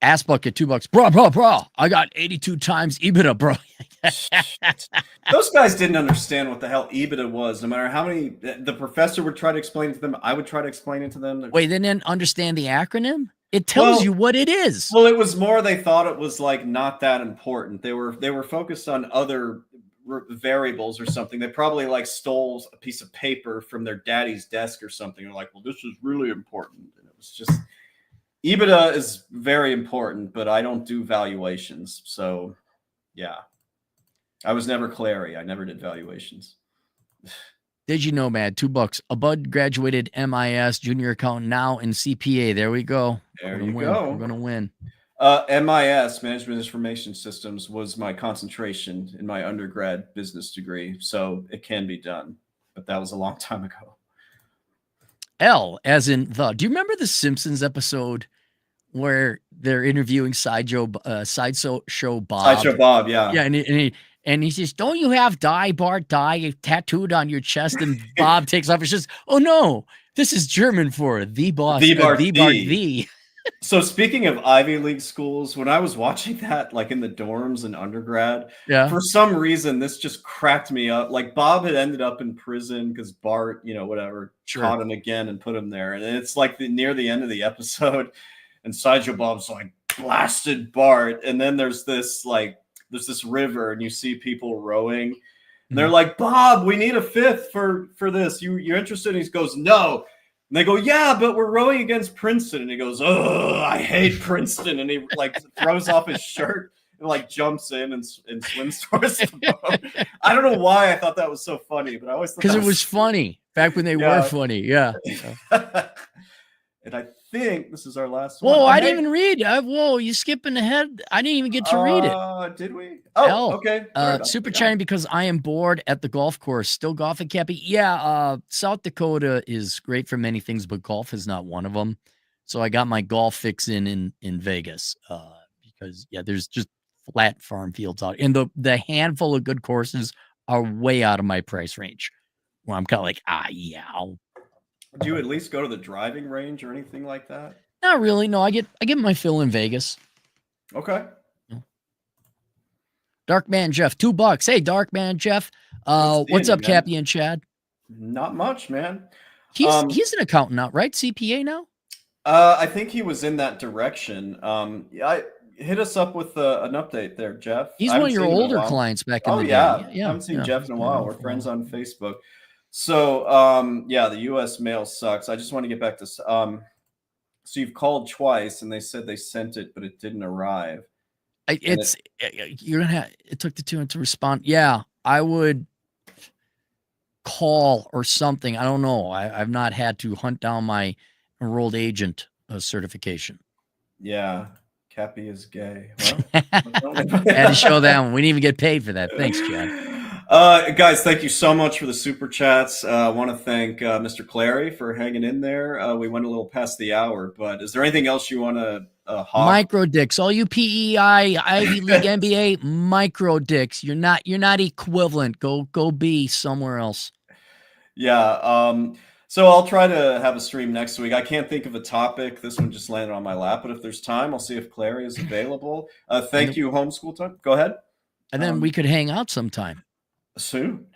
Ass bucket, $2. Bro. I got 82 times EBITDA, bro. Those guys didn't understand what the hell EBITDA was. No matter how many the professor would try to explain it to them, I would try to explain it to them. Wait, they didn't understand the acronym? It tells you what it is. Well, it was more they thought it was like not that important. They were focused on other variables or something. They probably like stole a piece of paper from their daddy's desk or something. They're like, well, this is really important. And it was just EBITDA is very important, but I don't do valuations. So yeah. I was never Clary. I never did valuations. Did you know, Matt? $2. A bud graduated MIS, junior accountant, now in CPA. There we go. There you go. We're gonna win. MIS, Management Information Systems, was my concentration in my undergrad business degree, so it can be done. But that was a long time ago. L, as in the. Do you remember the Simpsons episode where they're interviewing Sideshow Bob? Sideshow Bob, yeah. Yeah, and he says, "Don't you have Bart die tattooed on your chest?" And Bob takes off and says, "Oh no, this is German for the boss, the Bart, the." So speaking of Ivy League schools, when I was watching that, like in the dorms in undergrad, for some reason this just cracked me up. Like Bob had ended up in prison because Bart, caught him again and put him there, and it's like near the end of the episode, and Sideshow Bob's like blasted Bart, and then there's this river, and you see people rowing, and they're like, Bob, we need a fifth for this. You're interested? And he goes, no. And they go, yeah, but we're rowing against Princeton. And he goes, oh, I hate Princeton. And he like throws off his shirt and like jumps in and swims towards the boat. I don't know why I thought that was so funny, but I always thought because it was funny back when they were funny. Yeah. And I think this is our last one. Whoa, I didn't even read. Whoa, you skipping ahead. I didn't even get to read it. Did we? Oh, okay. Super chatting because I am bored at the golf course. Still golfing, Cappy? Yeah, South Dakota is great for many things, but golf is not one of them. So I got my golf fix in Vegas because, there's just flat farm fields out. And the handful of good courses are way out of my price range. Where I'm kind of like, I'll. Do you at least go to the driving range or anything like that? Not really. No, I get my fill in Vegas. Okay. Darkman Jeff, $2. Hey, Darkman Jeff. What's up, Cappy and Chad? Not much, man. He's an accountant now, right? CPA now? I think he was in that direction. I hit us up with an update there, Jeff. He's one of your older clients back in the day. Yeah. I haven't seen Jeff in a while. We're friends on Facebook. So, the U.S. mail sucks. I just want to get back to, so you've called twice and they said they sent it, but it didn't arrive. You're gonna have. It took the 2 to respond. Yeah, I would call or something. I don't know. I've not had to hunt down my enrolled agent certification. Yeah, Cappy is gay. Well, had to show that one. We didn't even get paid for that. Thanks, Chad. Guys, thank you so much for the super chats. I want to thank Mr. Clary for hanging in there. We went a little past the hour, but is there anything else you want to micro dicks? All you PEI, Ivy League, NBA, micro dicks. You're not equivalent. Go be somewhere else. Yeah. So I'll try to have a stream next week. I can't think of a topic. This one just landed on my lap, but if there's time, I'll see if Clary is available. Thank you, homeschool time. Go ahead. And then we could hang out sometime. Soon.